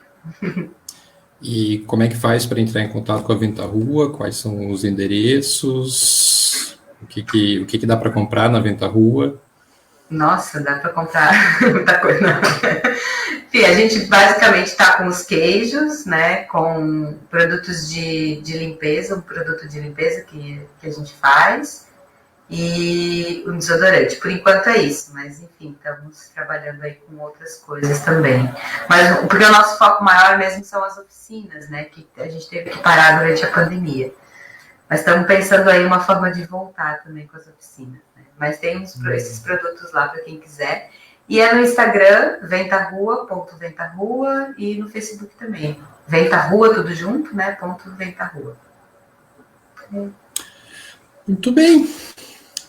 E como é que faz para entrar em contato com a Venta Rua? Quais são os endereços? O que dá para comprar na Venta Rua? Nossa, dá para comprar muita coisa. Enfim, a gente basicamente está com os queijos, né? Com produtos de limpeza, um produto de limpeza que a gente faz. E um desodorante. Por enquanto é isso, mas enfim, estamos trabalhando aí com outras coisas também. Mas porque o nosso foco maior mesmo são as oficinas, né? Que a gente teve que parar durante a pandemia. Mas estamos pensando aí uma forma de voltar também com as oficinas. Né? Mas tem esses produtos lá para quem quiser. E é no Instagram, ventarrua.ventarrua, e no Facebook também. Ventarrua, tudo junto, né? .ventarrua. Muito bem.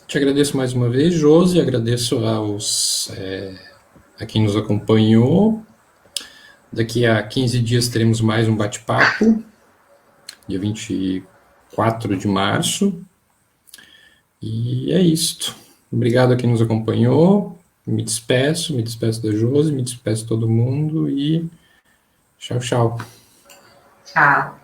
Te agradeço mais uma vez, Josi, agradeço a quem nos acompanhou. Daqui a 15 dias teremos mais um bate-papo, dia 24 de março. E é isto. Obrigado a quem nos acompanhou. Me despeço da Josi, me despeço de todo mundo e tchau, tchau. Tchau.